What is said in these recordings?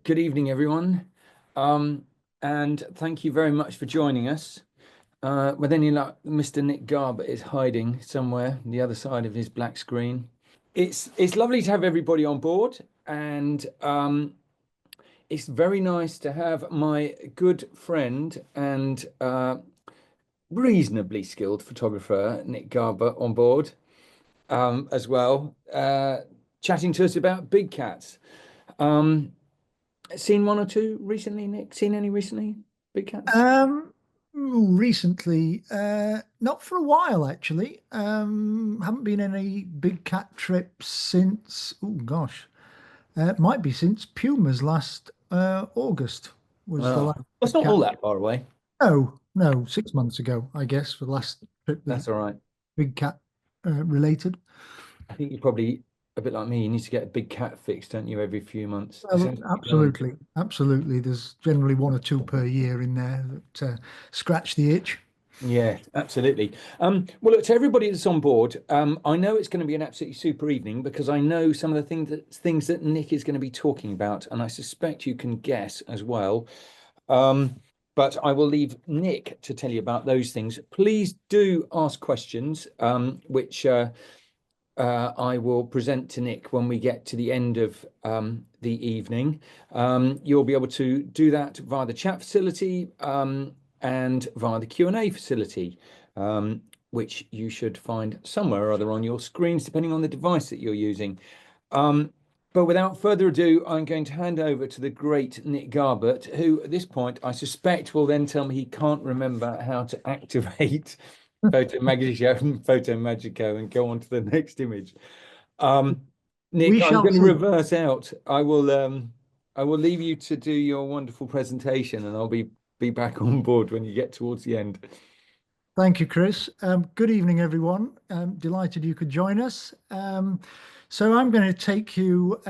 Good evening, everyone. Um, and thank you very much for joining us. With any luck, Mr. Nick Garbutt is hiding somewhere on the other side of his black screen. It's lovely to have everybody on board, and it's very nice to have my good friend and reasonably skilled photographer, Nick Garbutt, on board as well, chatting to us about big cats. Um, Seen one or two recently, Nick? Seen any recently? Big cats? Recently, not for a while actually. Haven't been any big cat trips since, oh gosh, it might be since Pumas last August was the Oh, last it's big not cat. all that far away. No, no, 6 months ago, I guess, for the last trip that That's all right. big cat related. I think you're probably a bit like me. You need to get a big cat fixed, don't you, every few months? It Well, sounds like you're going. absolutely, absolutely. There's generally one or two per year in there that scratch the itch. Yeah, absolutely. Well, look, to everybody that's on board, I know it's going to be an absolutely super evening because I know some of the things that Nick is going to be talking about, and I suspect you can guess as well. Um, but I will leave Nick to tell you about those things. Please do ask questions, which I will present to Nick when we get to the end of the evening. You'll be able to do that via the chat facility and via the Q&A facility, which you should find somewhere or other on your screens, depending on the device that you're using. But without further ado, I'm going to hand over to the great Nick Garbutt, who at this point I suspect will then tell me he can't remember how to activate Photo Magico and Photo Magico and go on to the next image. Um, We Nick, I'm shall going to see. reverse out. I will leave you to do your wonderful presentation, and I'll be back on board when you get towards the end. Thank you, Chris. Good evening, everyone. Delighted you could join us. So I'm going to take you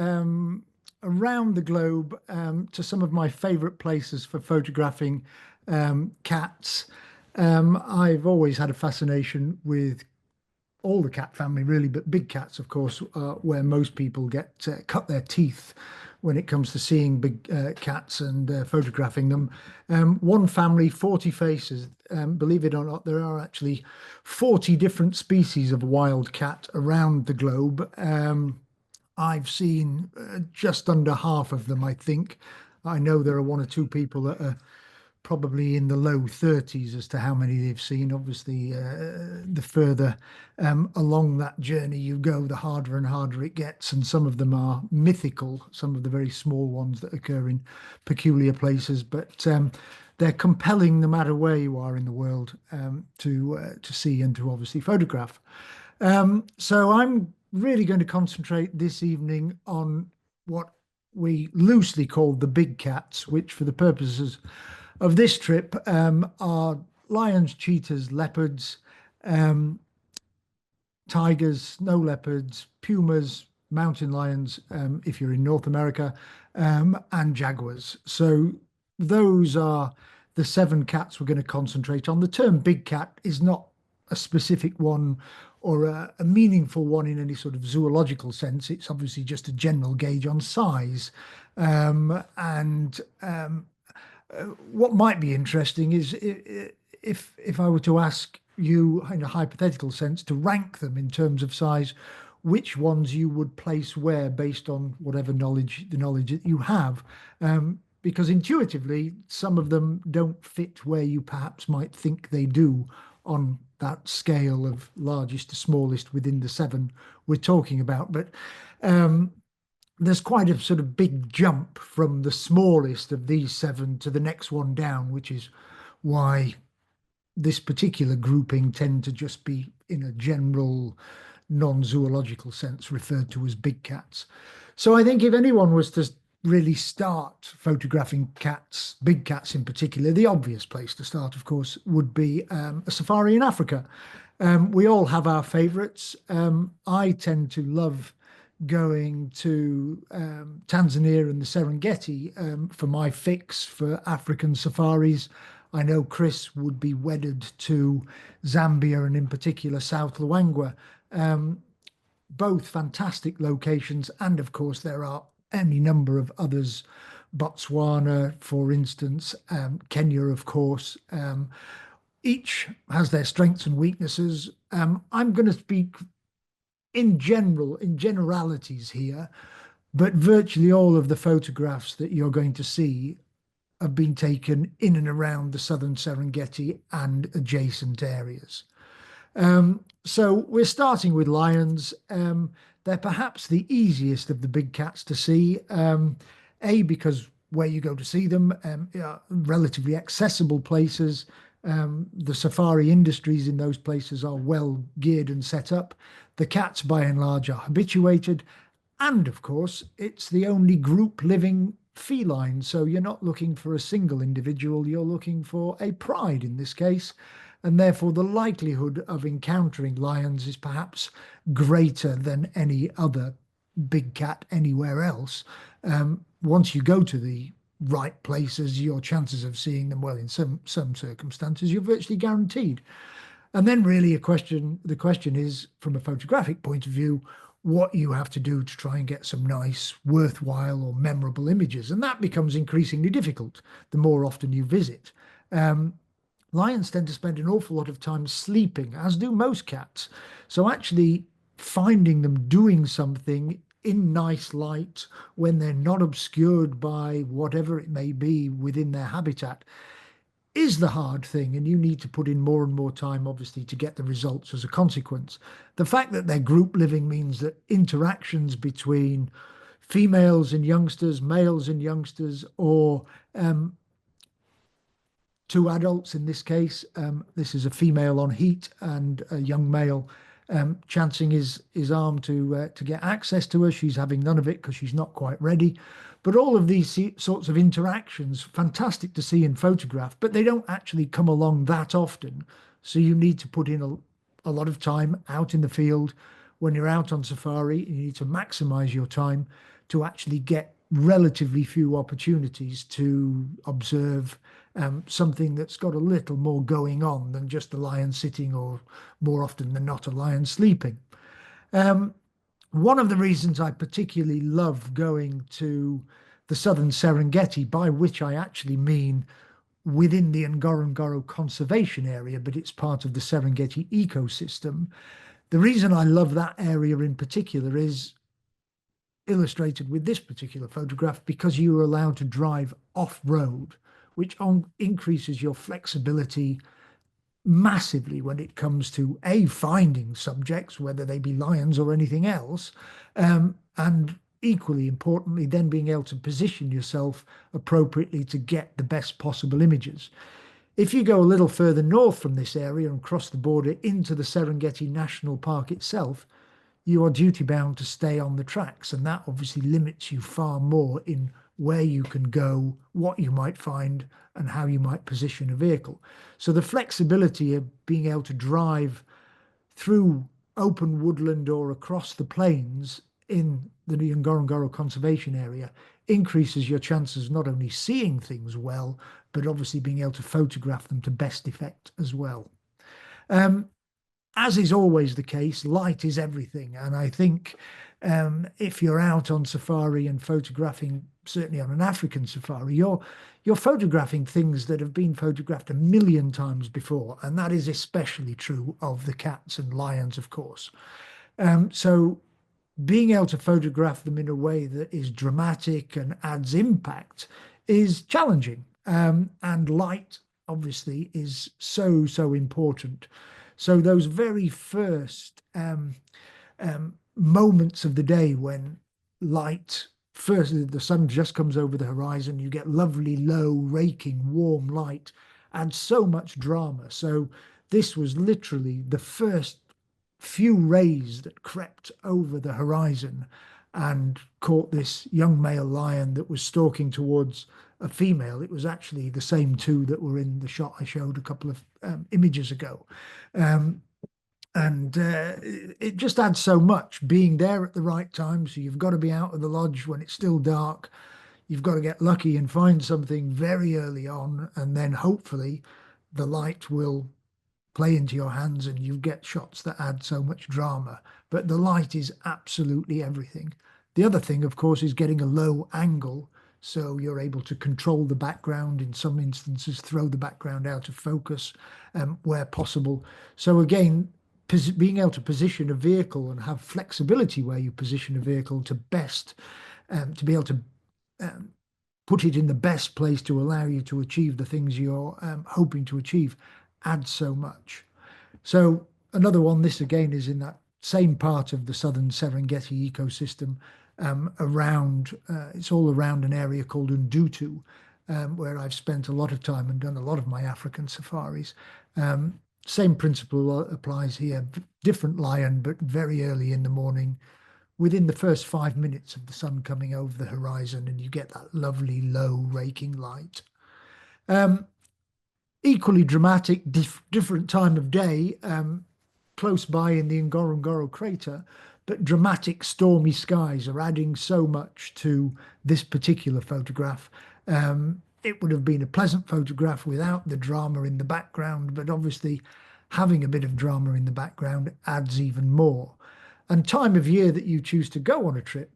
around the globe to some of my favorite places for photographing cats. I've always had a fascination with all the cat family, really, but big cats, of course, are where most people get cut their teeth when it comes to seeing big cats and photographing them. One family, 40 faces. Believe it or not, there are actually 40 different species of wild cat around the globe. I've seen just under half of them, I think. I know there are one or two people that are probably in the low 30s as to how many they've seen. Obviously, the further along that journey you go, the harder and harder it gets. And some of them are mythical, some of the very small ones that occur in peculiar places. But they're compelling no matter where you are in the world to see and to obviously photograph. So I'm really going to concentrate this evening on what we loosely call the big cats, which for the purposes of this trip are lions, cheetahs, leopards, um, tigers, snow leopards, pumas, mountain lions, if you're in North America, and jaguars. So those are the seven cats we're going to concentrate on. The term big cat is not a specific one or a meaningful one in any sort of zoological sense. It's obviously just a general gauge on size. And what might be interesting is if I were to ask you in a hypothetical sense to rank them in terms of size, which ones you would place where based on whatever the knowledge that you have. Because intuitively, some of them don't fit where you perhaps might think they do on that scale of largest to smallest within the seven we're talking about. But there's quite a sort of big jump from the smallest of these seven to the next one down, which is why this particular grouping tend to just be in a general non-zoological sense referred to as big cats. So I think if anyone was to really start photographing cats, big cats in particular, the obvious place to start, of course, would be a safari in Africa. We all have our favorites. I tend to love going to Tanzania and the Serengeti for my fix for African safaris. I know Chris would be wedded to Zambia and in particular South Luangwa. Both fantastic locations, and of course there are any number of others Botswana, for instance, Kenya, of course. Each has their strengths and weaknesses. I'm going to speak in generalities here, but virtually all of the photographs that you're going to see have been taken in and around the southern Serengeti and adjacent areas. So we're starting with lions. They're perhaps the easiest of the big cats to see, because where you go to see them, relatively accessible places. The safari industries in those places are well geared and set up. The cats, by and large, are habituated. And of course, it's the only group living feline. So you're not looking for a single individual, you're looking for a pride in this case. And therefore, the likelihood of encountering lions is perhaps greater than any other big cat anywhere else. Once you go to the right places, your chances of seeing them, well, in some circumstances, you're virtually guaranteed. And then really the question is, from a photographic point of view, what you have to do to try and get some nice, worthwhile or memorable images. And that becomes increasingly difficult the more often you visit. Lions tend to spend an awful lot of time sleeping, as do most cats. So actually finding them doing something in nice light when they're not obscured by whatever it may be within their habitat is the hard thing, and you need to put in more and more time, obviously, to get the results as a consequence. The fact that they're group living means that interactions between females and youngsters, males and youngsters, or two adults in this case, this is a female on heat and a young male chancing his arm to get access to her. She's having none of it because she's not quite ready. But all of these sorts of interactions, fantastic to see in photograph, but they don't actually come along that often. So you need to put in a lot of time out in the field. When you're out on safari, you need to maximize your time to actually get relatively few opportunities to observe something that's got a little more going on than just a lion sitting, or more often than not, a lion sleeping. One of the reasons I particularly love going to the southern Serengeti, by which I actually mean within the Ngorongoro conservation area, but it's part of the Serengeti ecosystem. The reason I love that area in particular is illustrated with this particular photograph, because you are allowed to drive off-road, which increases your flexibility massively when it comes to finding subjects, whether they be lions or anything else, and equally importantly, then being able to position yourself appropriately to get the best possible images. If you go a little further north from this area and cross the border into the Serengeti National Park itself, you are duty bound to stay on the tracks, and that obviously limits you far more in where you can go, what you might find, and how you might position a vehicle. So the flexibility of being able to drive through open woodland or across the plains in the Ngorongoro conservation area increases your chances of not only seeing things well, but obviously being able to photograph them to best effect as well. As is always the case, light is everything. And I think if you're out on safari and photographing, certainly on an African safari, you're photographing things that have been photographed a million times before. And that is especially true of the cats and lions, of course. So being able to photograph them in a way that is dramatic and adds impact is challenging. And light, obviously, is so important. So those very first moments of the day when light, first the sun just comes over the horizon, you get lovely, low, raking, warm light, adds so much drama. So this was literally the first few rays that crept over the horizon and caught this young male lion that was stalking towards a female. It was actually the same two that were in the shot I showed a couple of images ago. It just adds so much being there at the right time. So you've got to be out of the lodge when it's still dark. You've got to get lucky and find something very early on, and then hopefully the light will play into your hands and you get shots that add so much drama. But the light is absolutely everything. The other thing, of course, is getting a low angle So you're able to control the background, in some instances, throw the background out of focus where possible. So again, being able to position a vehicle and have flexibility where you position a vehicle to best, to be able to um, put it in the best place to allow you to achieve the things you're hoping to achieve adds so much. So another one, this again is in that same part of the southern Serengeti ecosystem, it's all around an area called Ndutu, where I've spent a lot of time and done a lot of my African safaris. Same principle applies here, different lion, but very early in the morning, within the first 5 minutes of the sun coming over the horizon, and you get that lovely low raking light. Equally dramatic, different time of day, close by in the Ngorongoro crater, but dramatic stormy skies are adding so much to this particular photograph. It would have been a pleasant photograph without the drama in the background, but obviously having a bit of drama in the background adds even more. And time of year that you choose to go on a trip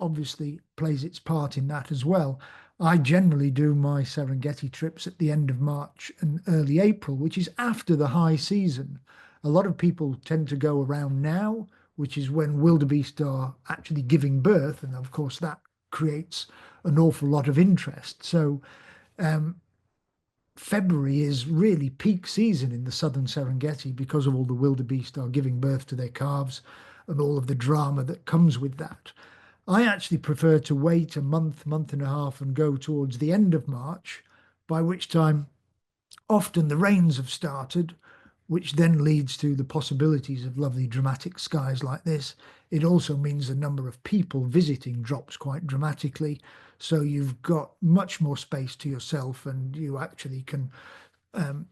obviously plays its part in that as well. I generally do my Serengeti trips at the end of March and early April, which is after the high season. A lot of people tend to go around now, which is when wildebeest are actually giving birth. And of course, that creates an awful lot of interest. So February is really peak season in the southern Serengeti because of all the wildebeest are giving birth to their calves and all of the drama that comes with that. I actually prefer to wait a month, month and a half and go towards the end of March, by which time often the rains have started, which then leads to the possibilities of lovely dramatic skies like this. It also means the number of people visiting drops quite dramatically. So you've got much more space to yourself, and you actually can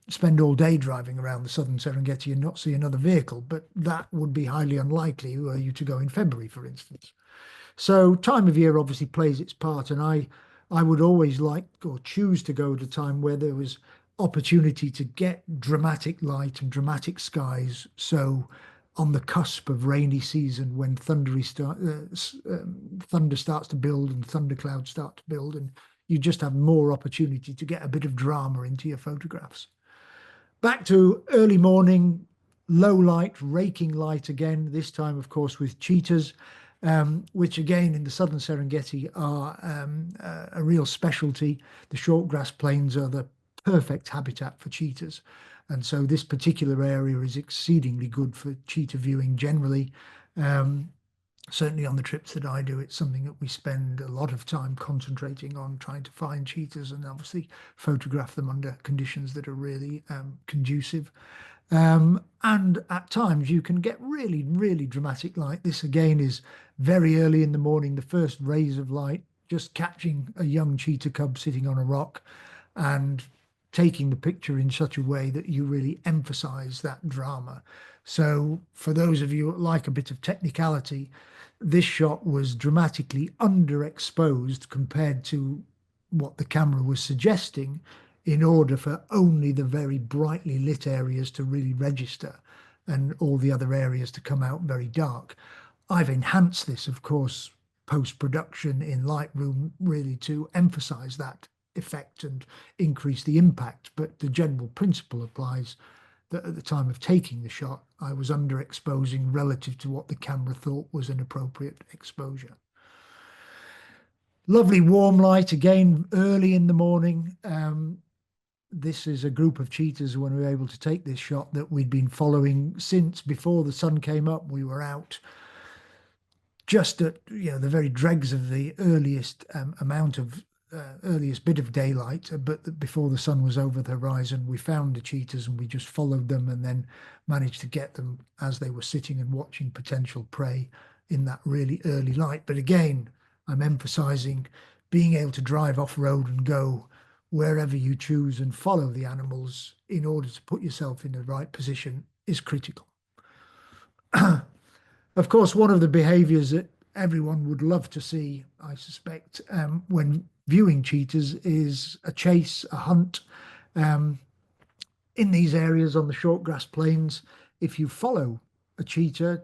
spend all day driving around the southern Serengeti and not see another vehicle. But that would be highly unlikely were you to go in February, for instance. So time of year obviously plays its part, and I would always like or choose to go at a time where there was opportunity to get dramatic light and dramatic skies. So on the cusp of rainy season, when thunder starts to build and thunderclouds start to build, and you just have more opportunity to get a bit of drama into your photographs. Back to early morning, low light, raking light again, this time, of course, with cheetahs. Which again in the southern Serengeti are a real specialty. The short grass plains are the perfect habitat for cheetahs. And so this particular area is exceedingly good for cheetah viewing generally. Certainly on the trips that I do, it's something that we spend a lot of time concentrating on, trying to find cheetahs and obviously photograph them under conditions that are really conducive. And at times you can get really, really dramatic light. This again is very early in the morning, the first rays of light, just catching a young cheetah cub sitting on a rock and taking the picture in such a way that you really emphasize that drama. So for those of you that like a bit of technicality, this shot was dramatically underexposed compared to what the camera was suggesting, in order for only the very brightly lit areas to really register and all the other areas to come out very dark. I've enhanced this, of course, post-production in Lightroom, really to emphasize that effect and increase the impact. But the general principle applies that at the time of taking the shot, I was underexposing relative to what the camera thought was an appropriate exposure. Lovely warm light again, early in the morning. This is a group of cheetahs when we were able to take this shot that we'd been following since before the sun came up. We were out just at the very dregs of the earliest earliest bit of daylight, but before the sun was over the horizon, we found the cheetahs and we just followed them and then managed to get them as they were sitting and watching potential prey in that really early light. But again, I'm emphasizing being able to drive off-road and go wherever you choose and follow the animals in order to put yourself in the right position is critical. Of course, one of the behaviors that everyone would love to see, I suspect, when viewing cheetahs is a chase, a hunt. In these areas on the short grass plains, if you follow a cheetah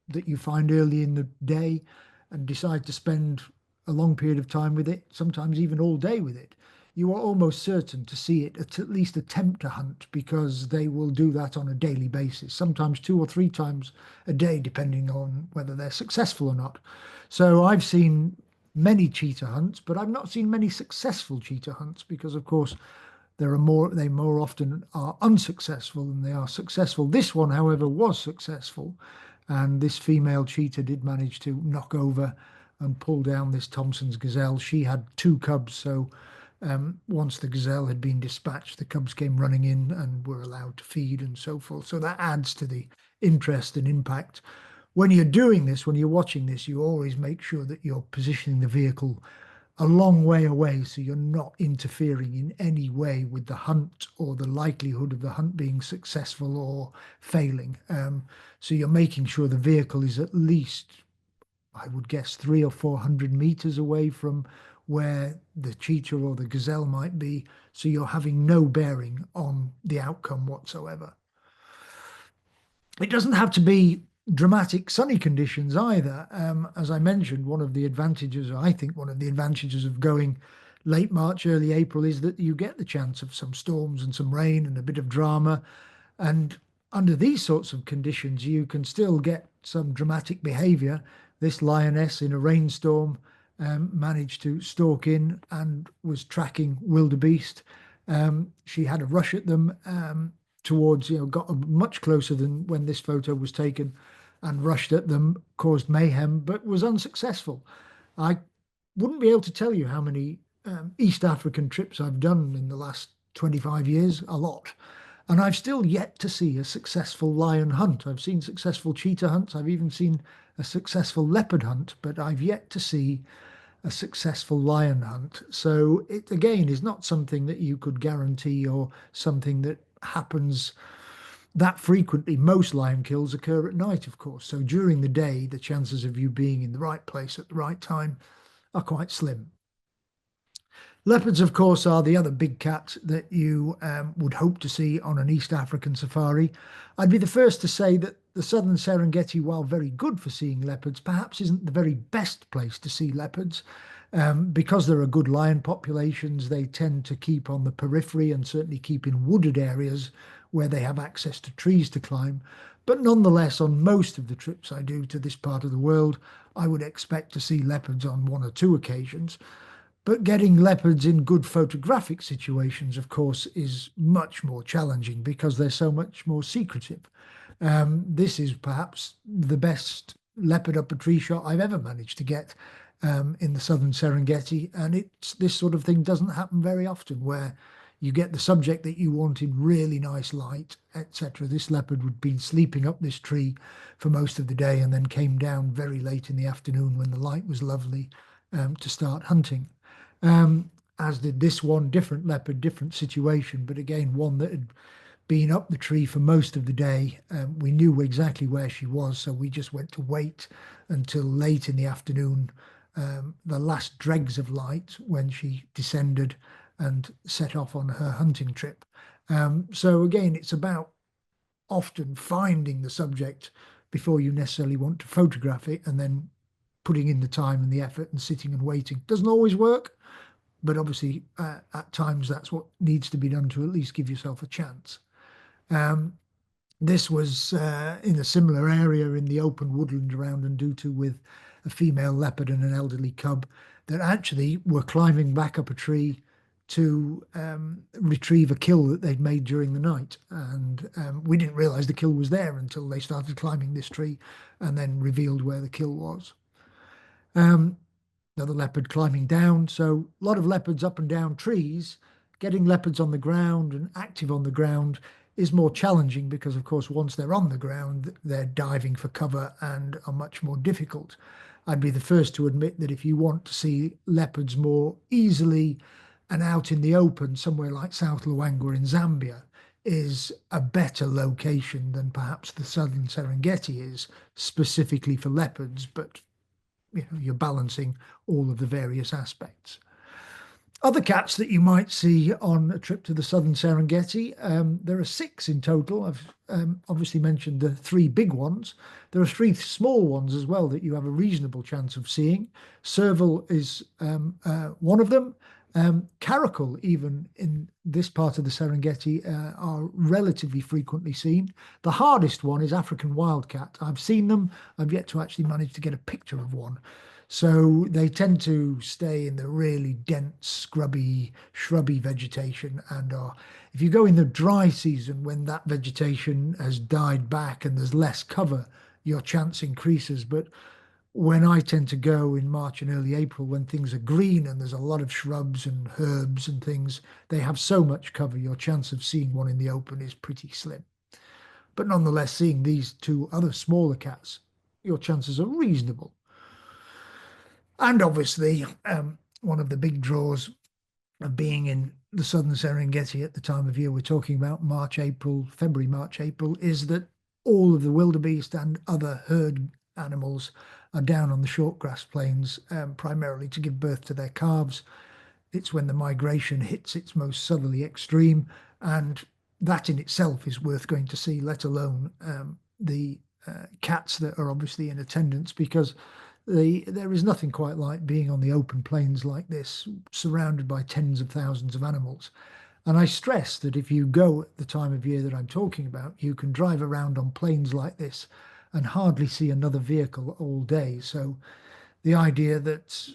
that you find early in the day and decide to spend a long period of time with it, sometimes even all day with it, you are almost certain to see it at least attempt to hunt, because they will do that on a daily basis, sometimes 2 or 3 times a day, depending on whether they're successful or not. So I've seen many cheetah hunts, but I've not seen many successful cheetah hunts, because of course they more often are unsuccessful than they are successful. This one, however, was successful, and this female cheetah did manage to knock over and pull down this Thompson's gazelle. She had 2 cubs, so once the gazelle had been dispatched, the cubs came running in and were allowed to feed and so forth. So that adds to the interest and impact. When you're doing this, when you're watching this, you always make sure that you're positioning the vehicle a long way away, so you're not interfering in any way with the hunt or the likelihood of the hunt being successful or failing. So you're making sure the vehicle is at least, I would guess, 300 or 400 meters away from where the cheetah or the gazelle might be, so you're having no bearing on the outcome whatsoever. It doesn't have to be dramatic sunny conditions either. As I mentioned, one of the advantages, I think one of the advantages of going late March, early April, is that you get the chance of some storms and some rain and a bit of drama. And under these sorts of conditions, you can still get some dramatic behavior. This lioness in a rainstorm managed to stalk in and was tracking wildebeest. She had a rush at them towards, got much closer than when this photo was taken, and rushed at them, caused mayhem, but was unsuccessful. I wouldn't be able to tell you how many East African trips I've done in the last 25 years, a lot. And I've still yet to see a successful lion hunt. I've seen successful cheetah hunts. I've even seen a successful leopard hunt, but I've yet to see a successful lion hunt. So it, again, is not something that you could guarantee or something that happens that frequently. Most lion kills occur at night, of course. So during the day, the chances of you being in the right place at the right time are quite slim. Leopards, of course, are the other big cat that you would hope to see on an East African safari. I'd be the first to say that the southern Serengeti, while very good for seeing leopards, perhaps isn't the very best place to see leopards. Because there are good lion populations, they tend to keep on the periphery and certainly keep in wooded areas where they have access to trees to climb. But nonetheless, on most of the trips I do to this part of the world, I would expect to see leopards on 1 or 2 occasions. But getting leopards in good photographic situations, of course, is much more challenging because they're so much more secretive. This is perhaps the best leopard up a tree shot I've ever managed to get in the southern Serengeti. And this sort of thing doesn't happen very often, where you get the subject that you want in really nice light, etc. This leopard would been sleeping up this tree for most of the day and then came down very late in the afternoon when the light was lovely to start hunting. As did this one, different leopard, different situation, but again, one that had been up the tree for most of the day. We knew exactly where she was, so we just went to wait until late in the afternoon, the last dregs of light, when she descended and set off on her hunting trip. So again, it's about often finding the subject before you necessarily want to photograph it, and then putting in the time and the effort and sitting and waiting. Doesn't always work, but obviously at times that's what needs to be done to at least give yourself a chance. This was in a similar area in the open woodland around Ndutu with a female leopard and an elderly cub that actually were climbing back up a tree to retrieve a kill that they'd made during the night. And we didn't realize the kill was there until they started climbing this tree and then revealed where the kill was. Another leopard climbing down. So a lot of leopards up and down trees. Getting leopards on the ground and active on the ground is more challenging because, of course, once they're on the ground, they're diving for cover and are much more difficult. I'd be the first to admit that if you want to see leopards more easily and out in the open, somewhere like South Luangwa in Zambia is a better location than perhaps the southern Serengeti is, specifically for leopards, but you're balancing all of the various aspects. Other cats that you might see on a trip to the southern Serengeti, there are 6 in total. I've obviously mentioned the 3 big ones. There are 3 small ones as well that you have a reasonable chance of seeing. Serval is one of them. Caracal, even in this part of the Serengeti, are relatively frequently seen. The hardest one is African wildcat. I've seen them. I've yet to actually manage to get a picture of one. So they tend to stay in the really dense, scrubby, shrubby vegetation. And if you go in the dry season when that vegetation has died back and there's less cover, your chance increases. But when I tend to go in March and early April, when things are green and there's a lot of shrubs and herbs and things, they have so much cover, your chance of seeing one in the open is pretty slim. But nonetheless, seeing these 2 other smaller cats, your chances are reasonable. And obviously, one of the big draws of being in the southern Serengeti at the time of year we're talking about, March, April, February, March, April, is that all of the wildebeest and other herd animals are down on the short grass plains, primarily to give birth to their calves. It's when the migration hits its most southerly extreme, and that in itself is worth going to see, let alone the cats that are obviously in attendance, because there is nothing quite like being on the open plains like this, surrounded by tens of thousands of animals. And I stress that if you go at the time of year that I'm talking about, you can drive around on plains like this and hardly see another vehicle all day. So the idea that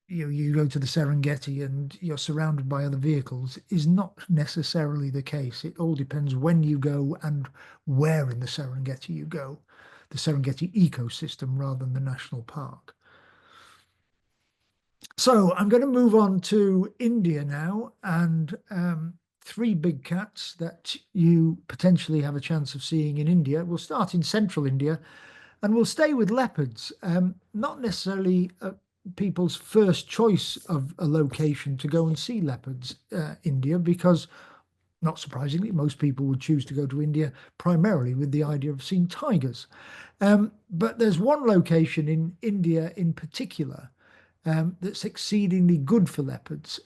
you go to the Serengeti and you're surrounded by other vehicles is not necessarily the case. It all depends when you go and where in the Serengeti you go, the Serengeti ecosystem rather than the national park. So I'm going to move on to India now, and 3 big cats that you potentially have a chance of seeing in India. We'll start in central India and we'll stay with leopards. Not necessarily people's first choice of a location to go and see leopards, India, because not surprisingly, most people would choose to go to India primarily with the idea of seeing tigers. But there's one location in India in particular that's exceedingly good for leopards.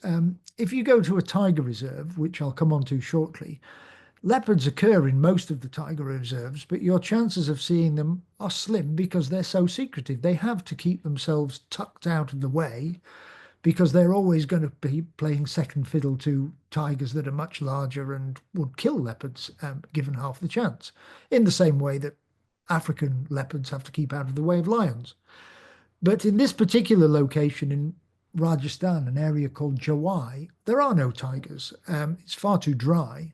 If you go to a tiger reserve, which I'll come on to shortly, leopards occur in most of the tiger reserves, but your chances of seeing them are slim because they're so secretive. They have to keep themselves tucked out of the way because they're always going to be playing second fiddle to tigers that are much larger and would kill leopards, given half the chance, in the same way that African leopards have to keep out of the way of lions. But in this particular location in Rajasthan, an area called Jaguar, there are no tigers. It's far too dry.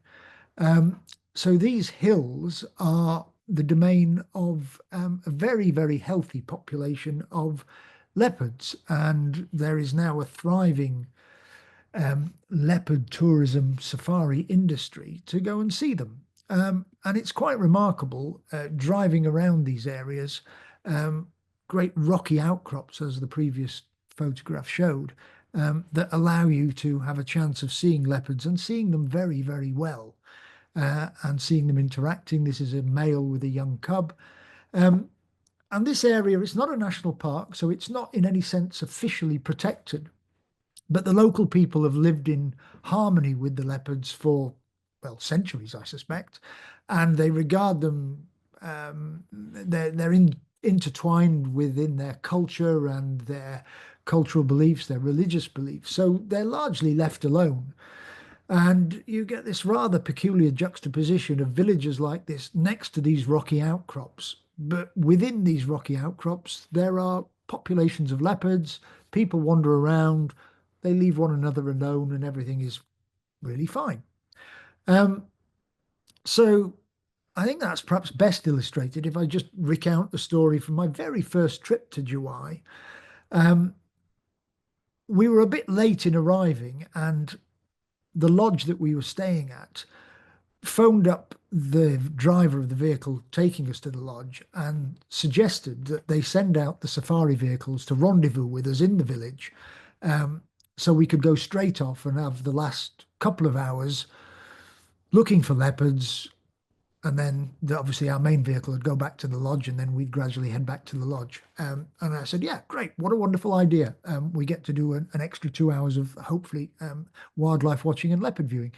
So these hills are the domain of a very, very healthy population of leopards. And there is now a thriving leopard tourism safari industry to go and see them. And it's quite remarkable driving around these areas. Great rocky outcrops, as the previous photograph showed, that allow you to have a chance of seeing leopards and seeing them very, very well, and seeing them interacting. This is a male with a young cub. And this area, it's not a national park, so it's not in any sense officially protected. But the local people have lived in harmony with the leopards for, well, centuries, I suspect. And they regard them, they're intertwined within their culture and their cultural beliefs, their religious beliefs. So they're largely left alone. And you get this rather peculiar juxtaposition of villages like this next to these rocky outcrops. But within these rocky outcrops, there are populations of leopards, people wander around, they leave one another alone, and everything is really fine. So I think that's perhaps best illustrated if I just recount the story from my very first trip to Jaguar. We were a bit late in arriving, and the lodge that we were staying at phoned up the driver of the vehicle taking us to the lodge and suggested that they send out the safari vehicles to rendezvous with us in the village, so we could go straight off and have the last couple of hours looking for leopards, And then obviously our main vehicle would go back to the lodge, and then we'd gradually head back to the lodge. And I said, yeah, great. What a wonderful idea. We get to do an extra 2 hours of hopefully wildlife watching and leopard viewing.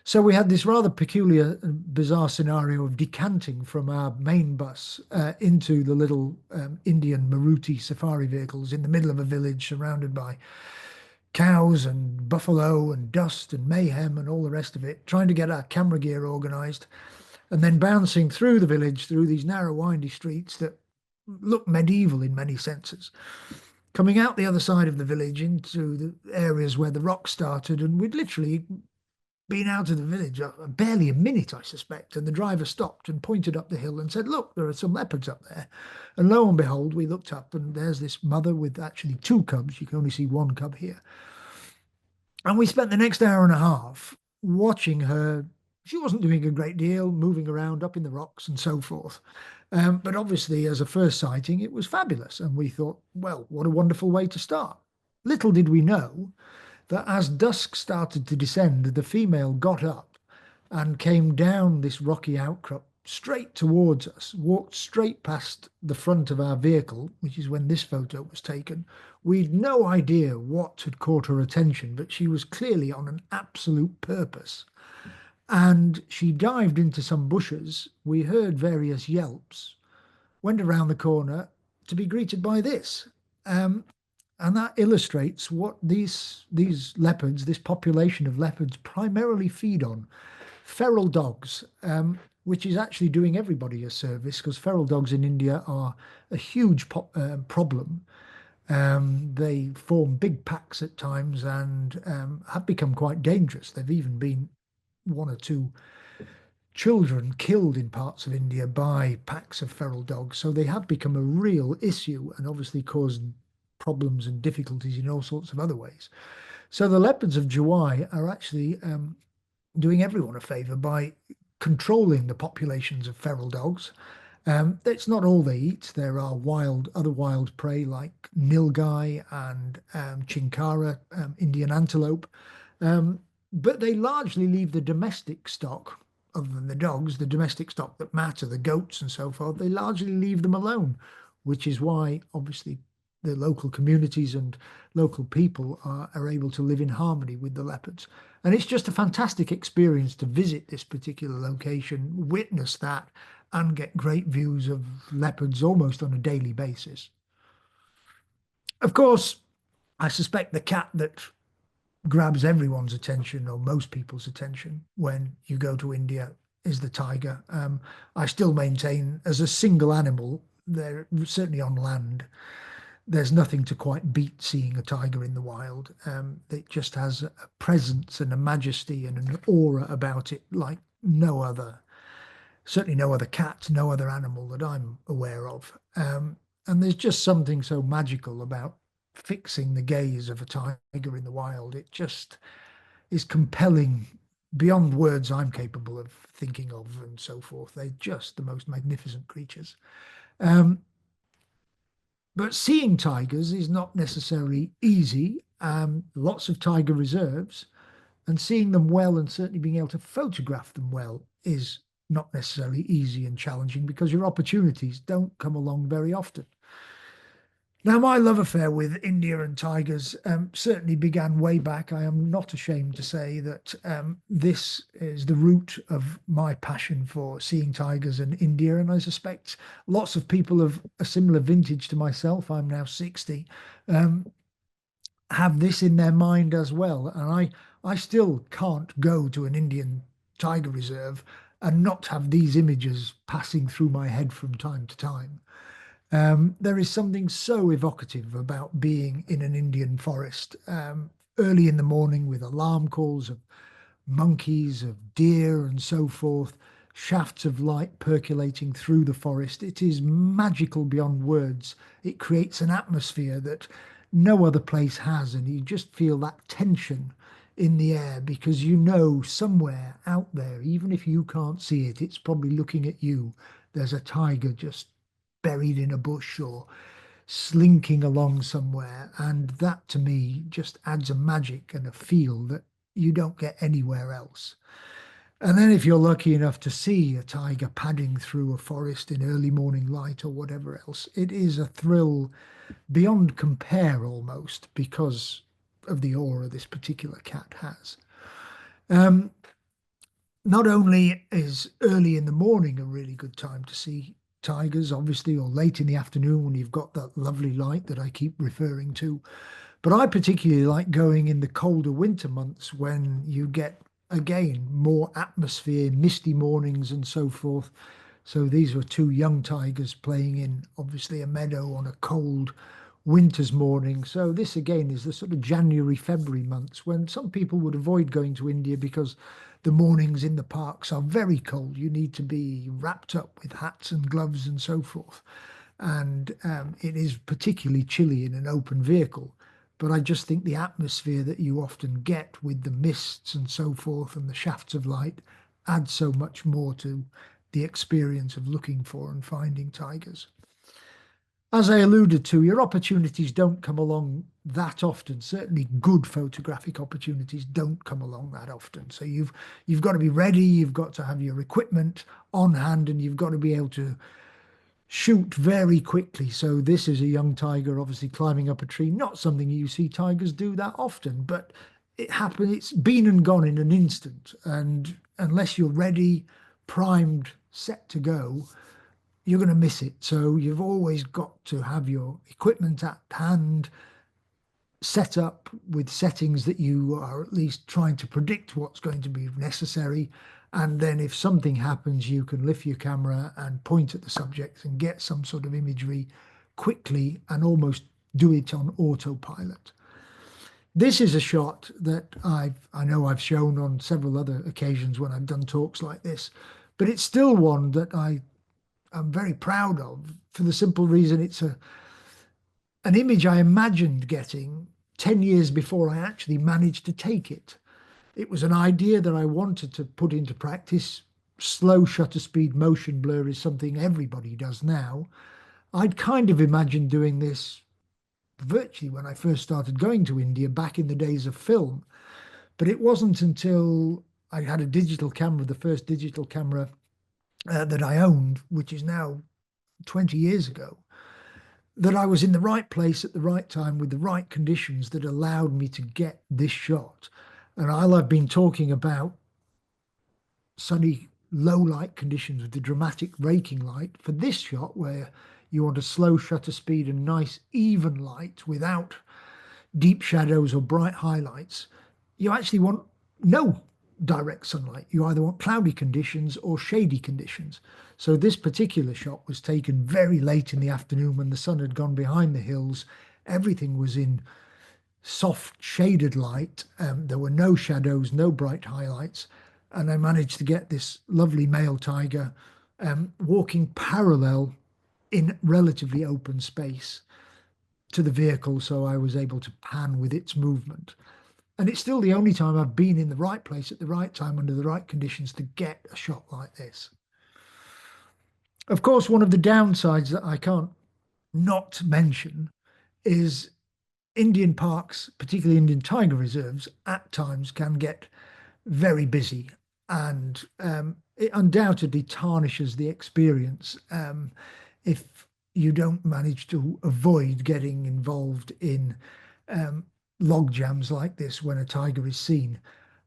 So we had this rather peculiar, bizarre scenario of decanting from our main bus into the little Indian Maruti safari vehicles in the middle of a village surrounded by cows and buffalo and dust and mayhem and all the rest of it, trying to get our camera gear organized, and then bouncing through the village through these narrow, windy streets that look medieval in many senses. Coming out the other side of the village into the areas where the rock started, and we'd literally been out of the village barely a minute, I suspect, and the driver stopped and pointed up the hill and said, look, there are some leopards up there. And lo and behold, we looked up, and there's this mother with actually two cubs. You can only see one cub here. And we spent the next hour and a half watching her. She wasn't doing a great deal, moving around up in the rocks and so forth. But obviously, as a first sighting, it was fabulous. And we thought, well, what a wonderful way to start. Little did we know that as dusk started to descend, the female got up and came down this rocky outcrop straight towards us, walked straight past the front of our vehicle, which is when this photo was taken. We'd no idea what had caught her attention, but she was clearly on an absolute purpose. And she dived into some bushes. We heard various yelps, went around the corner to be greeted by this. And that illustrates what these leopards, this population of leopards, primarily feed on. Feral dogs, which is actually doing everybody a service, because feral dogs in India are a huge problem. They form big packs at times and have become quite dangerous. There've even been one or two children killed in parts of India by packs of feral dogs. So they have become a real issue and obviously caused problems and difficulties in all sorts of other ways. So the leopards of July are actually doing everyone a favor by controlling the populations of feral dogs. It's not all they eat. There are other wild prey like nilgai and chinkara, Indian antelope. But they largely leave the domestic stock, other than the dogs, the domestic stock that matter, the goats and so forth, they largely leave them alone, which is why obviously the local communities and local people are able to live in harmony with the leopards. And it's just a fantastic experience to visit this particular location, witness that, and get great views of leopards almost on a daily basis. Of course, I suspect the cat that grabs everyone's attention, or most people's attention, when you go to India is the tiger. I still maintain, as a single animal, they're certainly on land, there's nothing to quite beat seeing a tiger in the wild. It just has a presence and a majesty and an aura about it like no other, certainly no other cat, no other animal that I'm aware of. And there's just something so magical about fixing the gaze of a tiger in the wild. It just is compelling beyond words I'm capable of thinking of and so forth. They're just the most magnificent creatures. But seeing tigers is not necessarily easy. Lots of tiger reserves, and seeing them well and certainly being able to photograph them well is not necessarily easy and challenging, because your opportunities don't come along very often. Now, my love affair with India and tigers certainly began way back. I am not ashamed to say that this is the root of my passion for seeing tigers in India. And I suspect lots of people of a similar vintage to myself, I'm now 60, have this in their mind as well. And I still can't go to an Indian tiger reserve and not have these images passing through my head from time to time. There is something so evocative about being in an Indian forest early in the morning with alarm calls of monkeys, of deer, and so forth, shafts of light percolating through the forest. It is magical beyond words. It creates an atmosphere that no other place has, and you just feel that tension in the air, because you know somewhere out there, even if you can't see it, it's probably looking at you. There's a tiger just buried in a bush or slinking along somewhere. And that to me just adds a magic and a feel that you don't get anywhere else. And then if you're lucky enough to see a tiger padding through a forest in early morning light or whatever else, it is a thrill beyond compare almost because of the aura this particular cat has. Um, Not only is early in the morning a really good time to see tigers, obviously, or late in the afternoon when you've got that lovely light that I keep referring to, but I particularly like going in the colder winter months when you get, again, more atmosphere, misty mornings and so forth. So these were two young tigers playing in obviously a meadow on a cold winter's morning. So this again is the sort of January, February months when some people would avoid going to India because the mornings in the parks are very cold. You need to be wrapped up with hats and gloves and so forth. And it is particularly chilly in an open vehicle. But I just think the atmosphere that you often get with the mists and so forth and the shafts of light adds so much more to the experience of looking for and finding tigers. As I alluded to, your opportunities don't come along that often. Certainly good photographic opportunities don't come along that often. So you've got to be ready, you've got to have your equipment on hand, and you've got to be able to shoot very quickly. So this is a young tiger obviously climbing up a tree, not something you see tigers do that often, but it happened, it's been and gone in an instant. And unless you're ready, primed, set to go, you're going to miss it. So you've always got to have your equipment at hand, set up with settings that you are at least trying to predict what's going to be necessary. And then if something happens, you can lift your camera and point at the subject and get some sort of imagery quickly and almost do it on autopilot. This is a shot that I know I've shown on several other occasions when I've done talks like this, but it's still one that I'm very proud of for the simple reason it's an image I imagined getting 10 years before I actually managed to take it. It was an idea that I wanted to put into practice. Slow shutter speed motion blur is something everybody does now. I'd kind of imagined doing this virtually when I first started going to India back in the days of film. But it wasn't until I had a digital camera, the first digital camera that I owned, which is now 20 years ago, that I was in the right place at the right time with the right conditions that allowed me to get this shot. And while I've been talking about sunny, low light conditions with the dramatic raking light, for this shot where you want a slow shutter speed and nice even light without deep shadows or bright highlights, you actually want no direct sunlight. You either want cloudy conditions or shady conditions. So this particular shot was taken very late in the afternoon when the sun had gone behind the hills. Everything was in soft shaded light. There were no shadows, no bright highlights. And I managed to get this lovely male tiger walking parallel in relatively open space to the vehicle. So I was able to pan with its movement. And it's still the only time I've been in the right place at the right time under the right conditions to get a shot like this. Of course, one of the downsides that I can't not mention is Indian parks, particularly Indian tiger reserves, at times can get very busy. And it undoubtedly tarnishes the experience if you don't manage to avoid getting involved in log jams like this when a tiger is seen.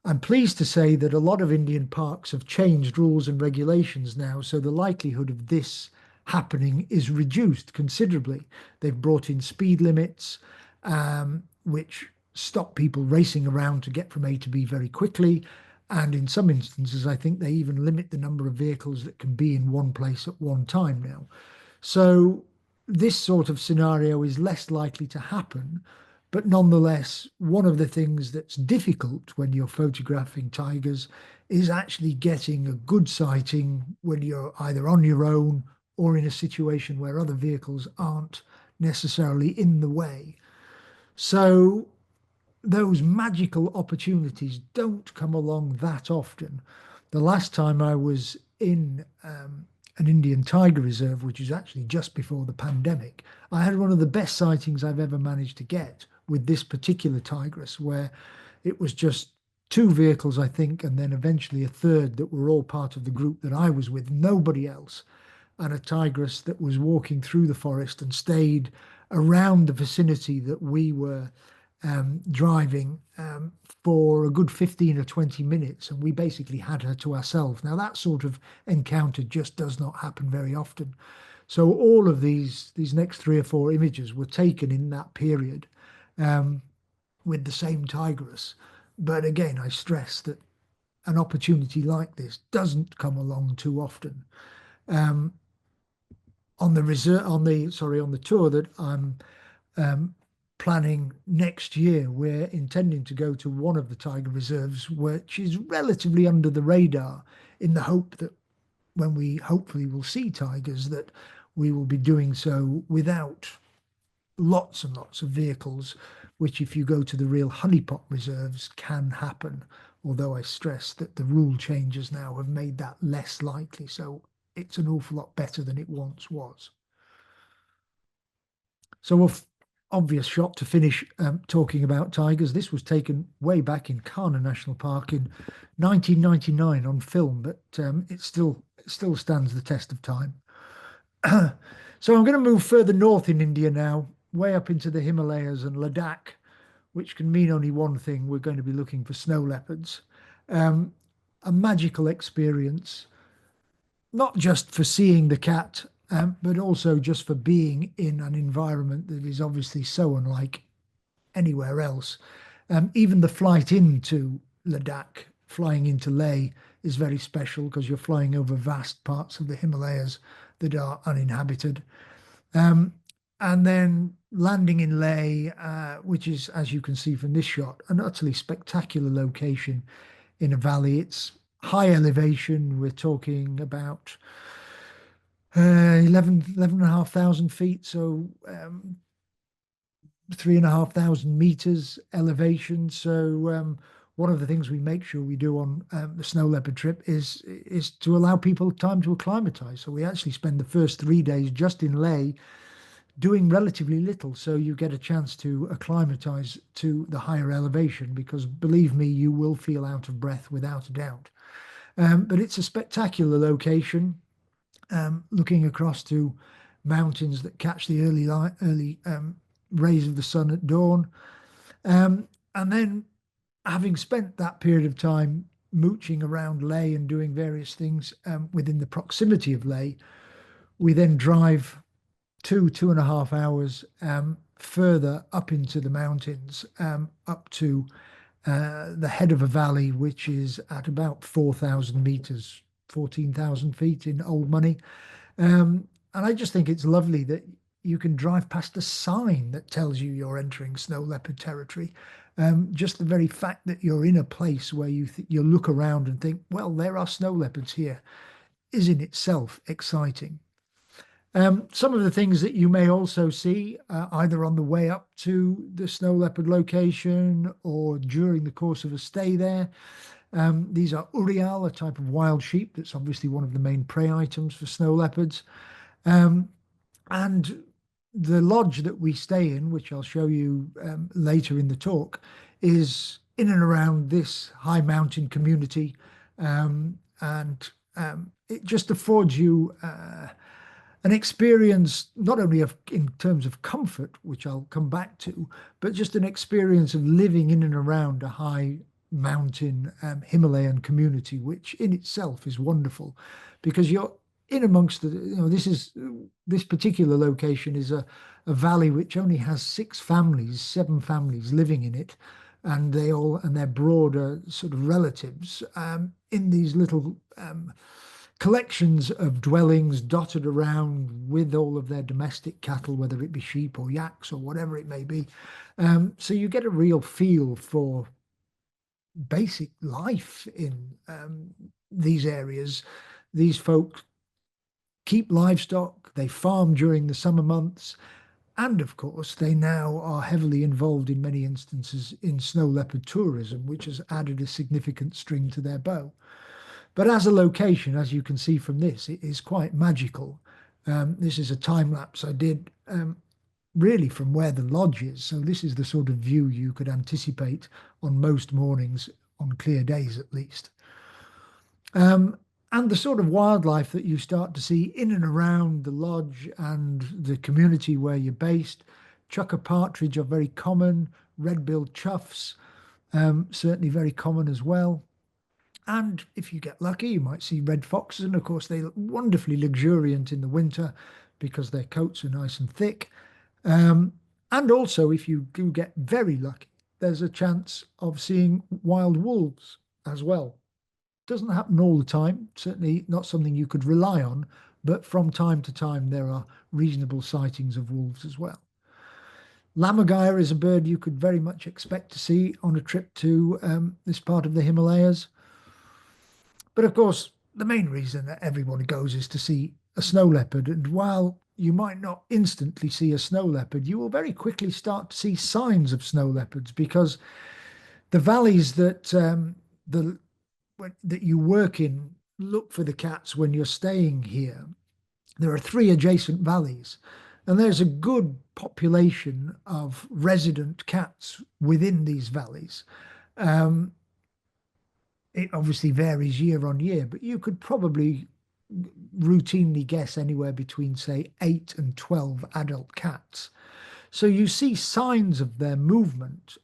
I'm pleased to say that a lot of Indian parks have changed rules and regulations now, so the likelihood of this happening is reduced considerably. They've brought in speed limits, which stop people racing around to get from A to B very quickly. And in some instances, I think they even limit the number of vehicles that can be in one place at one time now. So this sort of scenario is less likely to happen. But nonetheless, one of the things that's difficult when you're photographing tigers is actually getting a good sighting when you're either on your own or in a situation where other vehicles aren't necessarily in the way. So those magical opportunities don't come along that often. The last time I was in an Indian tiger reserve, which is actually just before the pandemic, I had one of the best sightings I've ever managed to get with this particular tigress, where it was just two vehicles, I think, and then eventually a third that were all part of the group that I was with, nobody else, and a tigress that was walking through the forest and stayed around the vicinity that we were driving for a good 15 or 20 minutes. And we basically had her to ourselves. Now, that sort of encounter just does not happen very often. So all of these next three or four images were taken in that period with the same tigress. But again, I stress that an opportunity like this doesn't come along too often. On the tour that I'm planning next year, we're intending to go to one of the tiger reserves, which is relatively under the radar, in the hope that when we hopefully will see tigers, that we will be doing so without lots and lots of vehicles, which if you go to the real honeypot reserves can happen. Although I stress that the rule changes now have made that less likely. So it's an awful lot better than it once was. So obvious shot to finish talking about tigers. This was taken way back in Kana National Park in 1999 on film, but it still stands the test of time. So I'm going to move further north in India now, way up into the Himalayas and Ladakh, which can mean only one thing. We're going to be looking for snow leopards. A magical experience, not just for seeing the cat, but also just for being in an environment that is obviously so unlike anywhere else. Even the flight into Ladakh, flying into Leh, is very special because you're flying over vast parts of the Himalayas that are uninhabited. And then landing in Leh, which is, as you can see from this shot, an utterly spectacular location in a valley. It's high elevation. We're talking about 11,500 feet, so 3,500 meters elevation. So one of the things we make sure we do on the snow leopard trip is to allow people time to acclimatize. So we actually spend the first 3 days just in Leh doing relatively little, so you get a chance to acclimatize to the higher elevation, because believe me, you will feel out of breath without a doubt. But it's a spectacular location, looking across to mountains that catch the early rays of the sun at dawn. And then, having spent that period of time mooching around Leh and doing various things within the proximity of Leh, we then drive 2.5 hours further up into the mountains, up to the head of a valley, which is at about 4,000 meters, 14,000 feet in old money. And I just think it's lovely that you can drive past a sign that tells you you're entering snow leopard territory. Just the very fact that you're in a place where you look around and think, well, there are snow leopards here, is in itself exciting. Some of the things that you may also see either on the way up to the snow leopard location or during the course of a stay there. These are urial, a type of wild sheep that's obviously one of the main prey items for snow leopards. And the lodge that we stay in, which I'll show you later in the talk, is in and around this high mountain community. And it just affords you an experience, not only in terms of comfort, which I'll come back to, but just an experience of living in and around a high mountain Himalayan community, which in itself is wonderful, because you're in amongst this particular location is a valley which only has 7 families living in it, and their broader sort of relatives in these little collections of dwellings dotted around with all of their domestic cattle, whether it be sheep or yaks or whatever it may be. So you get a real feel for basic life in these areas. These folk keep livestock, they farm during the summer months, and of course, they now are heavily involved in many instances in snow leopard tourism, which has added a significant string to their bow. But as a location, as you can see from this, it is quite magical. This is a time lapse I did really from where the lodge is. So this is the sort of view you could anticipate on most mornings on clear days at least. And the sort of wildlife that you start to see in and around the lodge and the community where you're based. Chukka partridge are very common, red-billed choughs, certainly very common as well. And if you get lucky, you might see red foxes. And of course, they look wonderfully luxuriant in the winter because their coats are nice and thick. And also, if you do get very lucky, there's a chance of seeing wild wolves as well. Doesn't happen all the time, certainly not something you could rely on, but from time to time there are reasonable sightings of wolves as well. Lammergeier is a bird you could very much expect to see on a trip to this part of the Himalayas. But of course, the main reason that everybody goes is to see a snow leopard. And while you might not instantly see a snow leopard, you will very quickly start to see signs of snow leopards, because the valleys that that you work in look for the cats when you're staying here. There are 3 adjacent valleys, and there's a good population of resident cats within these valleys. It obviously varies year on year, but you could probably routinely guess anywhere between, say, 8 and 12 adult cats. So you see signs of their movement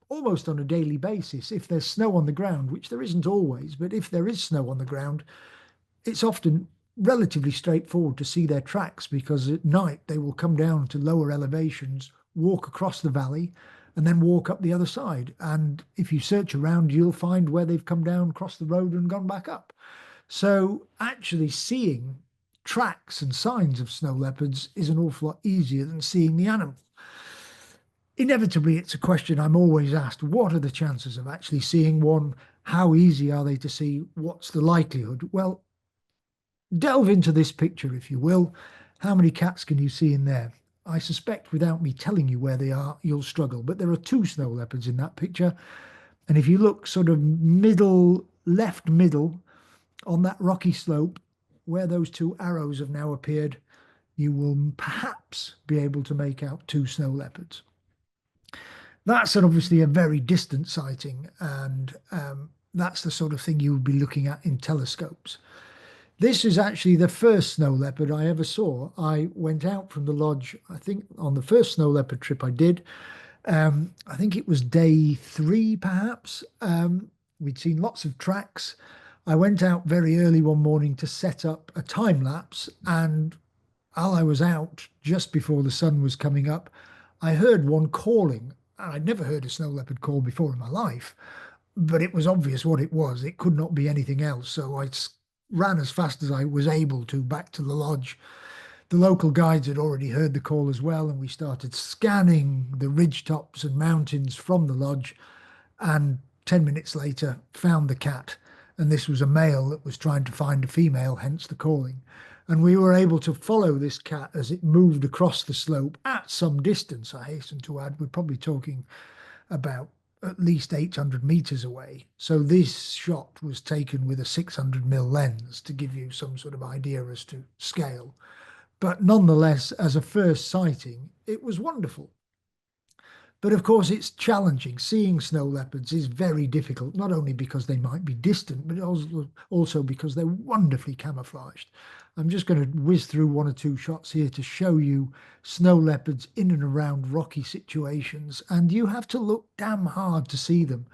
almost on a daily basis. If there's snow on the ground, which there isn't always, but if there is snow on the ground, it's often relatively straightforward to see their tracks, because at night they will come down to lower elevations, walk across the valley, and then walk up the other side. And if you search around, you'll find where they've come down, crossed the road, and gone back up. So actually seeing tracks and signs of snow leopards is an awful lot easier than seeing the animal. Inevitably, it's a question I'm always asked: what are the chances of actually seeing one? How easy are they to see? What's the likelihood? Well, delve into this picture, if you will. How many cats can you see in there? I suspect without me telling you where they are, you'll struggle. But there are 2 snow leopards in that picture. And if you look sort of middle, left middle, on that rocky slope, where those 2 arrows have now appeared, you will perhaps be able to make out 2 snow leopards. That's obviously a very distant sighting, and that's the sort of thing you would be looking at in telescopes. This is actually the first snow leopard I ever saw. I went out from the lodge, I think, on the first snow leopard trip I did. I think it was day 3, perhaps. We'd seen lots of tracks. I went out very early one morning to set up a time lapse, and while I was out, just before the sun was coming up, I heard one calling. I'd never heard a snow leopard call before in my life, but it was obvious what it was. It could not be anything else. So I ran as fast as I was able to back to the lodge. The local guides had already heard the call as well, and we started scanning the ridge tops and mountains from the lodge, and 10 minutes later found the cat. And this was a male that was trying to find a female, hence the calling. And we were able to follow this cat as it moved across the slope at some distance, I hasten to add. We're probably talking about at least 800 meters away. So this shot was taken with a 600mm lens, to give you some sort of idea as to scale. But nonetheless, as a first sighting, it was wonderful. But of course, it's challenging. Seeing snow leopards is very difficult, not only because they might be distant, but also because they're wonderfully camouflaged. I'm just going to whiz through 1 or 2 shots here to show you snow leopards in and around rocky situations, and you have to look damn hard to see them.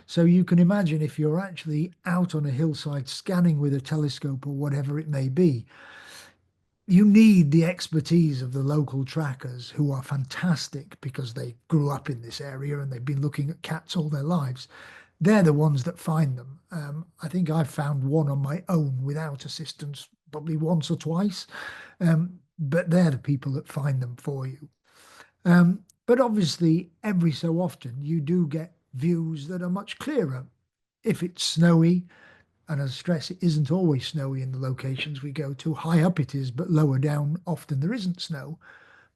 So you can imagine, if you're actually out on a hillside scanning with a telescope or whatever it may be, you need the expertise of the local trackers, who are fantastic because they grew up in this area and they've been looking at cats all their lives. They're the ones that find them. I think I've found one on my own without assistance probably once or twice, but they're the people that find them for you. But obviously, every so often you do get views that are much clearer. If it's snowy, and as I stress, it isn't always snowy in the locations we go to. High up it is, but lower down often there isn't snow.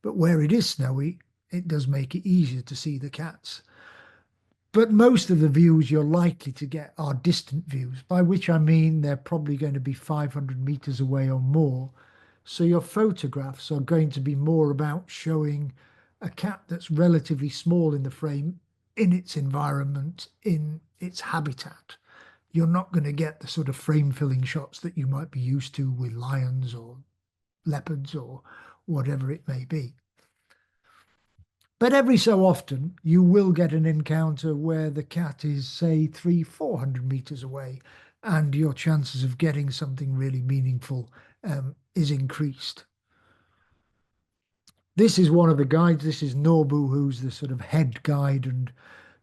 But where it is snowy, it does make it easier to see the cats. But most of the views you're likely to get are distant views, by which I mean they're probably going to be 500 meters away or more. So your photographs are going to be more about showing a cat that's relatively small in the frame, in its environment, in its habitat. You're not going to get the sort of frame-filling shots that you might be used to with lions or leopards or whatever it may be. But every so often, you will get an encounter where the cat is, say, 300-400 meters away, and your chances of getting something really meaningful is increased. This is one of the guides. This is Norbu, who's the sort of head guide and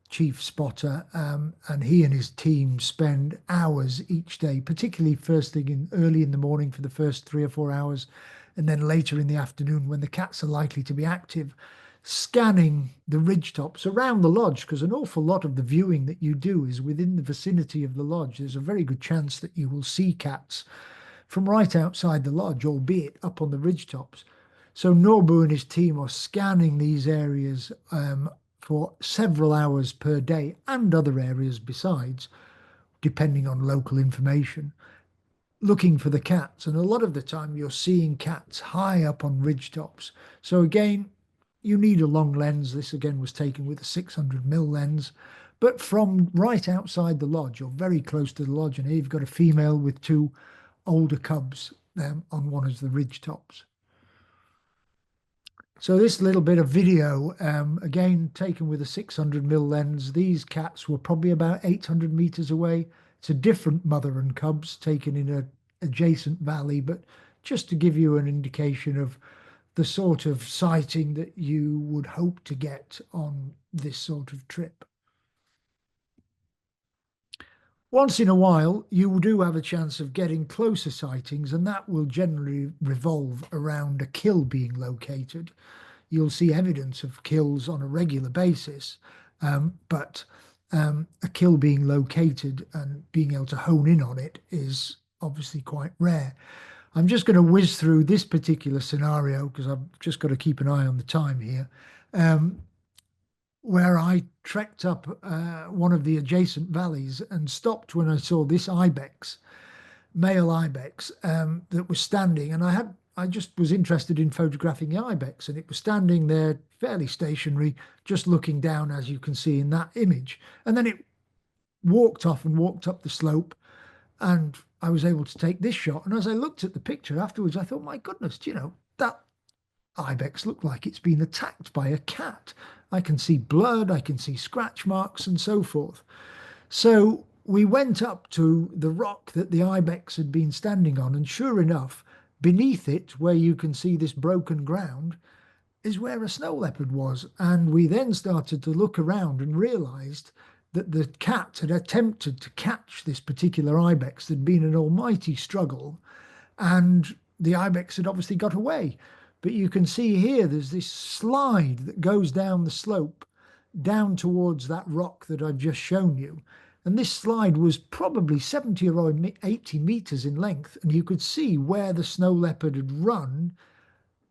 chief spotter, and he and his team spend hours each day, particularly first thing early in the morning for the first 3 or 4 hours, and then later in the afternoon when the cats are likely to be active, scanning the ridge tops around the lodge, because an awful lot of the viewing that you do is within the vicinity of the lodge. There's a very good chance that you will see cats from right outside the lodge, albeit up on the ridge tops. So Norbu and his team are scanning these areas for several hours per day, and other areas besides, depending on local information, looking for the cats. And a lot of the time you're seeing cats high up on ridge tops. So again, you need a long lens. This again was taken with a 600mm lens, but from right outside the lodge, or very close to the lodge. And here you've got a female with two older cubs on one of the ridge tops. So this little bit of video, again, taken with a 600mm lens. These cats were probably about 800 meters away. It's a different mother and cubs taken in an adjacent valley, but just to give you an indication of the sort of sighting that you would hope to get on this sort of trip. Once in a while, you do have a chance of getting closer sightings, and that will generally revolve around a kill being located. You'll see evidence of kills on a regular basis, but a kill being located and being able to hone in on it is obviously quite rare. I'm just going to whiz through this particular scenario because I've just got to keep an eye on the time here, where I trekked up one of the adjacent valleys and stopped when I saw this ibex, male ibex, that was standing. And I just was interested in photographing the ibex, and it was standing there fairly stationary, just looking down, as you can see in that image. And then it walked off and walked up the slope, and I was able to take this shot. And as I looked at the picture afterwards, I thought, my goodness, that ibex looked like it's been attacked by a cat. I can see blood, I can see scratch marks and so forth. So we went up to the rock that the ibex had been standing on, and sure enough, beneath it, where you can see this broken ground, is where a snow leopard was. And we then started to look around and realized that the cat had attempted to catch this particular ibex. There'd been an almighty struggle, and the ibex had obviously got away. But you can see here, there's this slide that goes down the slope, down towards that rock that I've just shown you. And this slide was probably 70 or 80 meters in length. And you could see where the snow leopard had run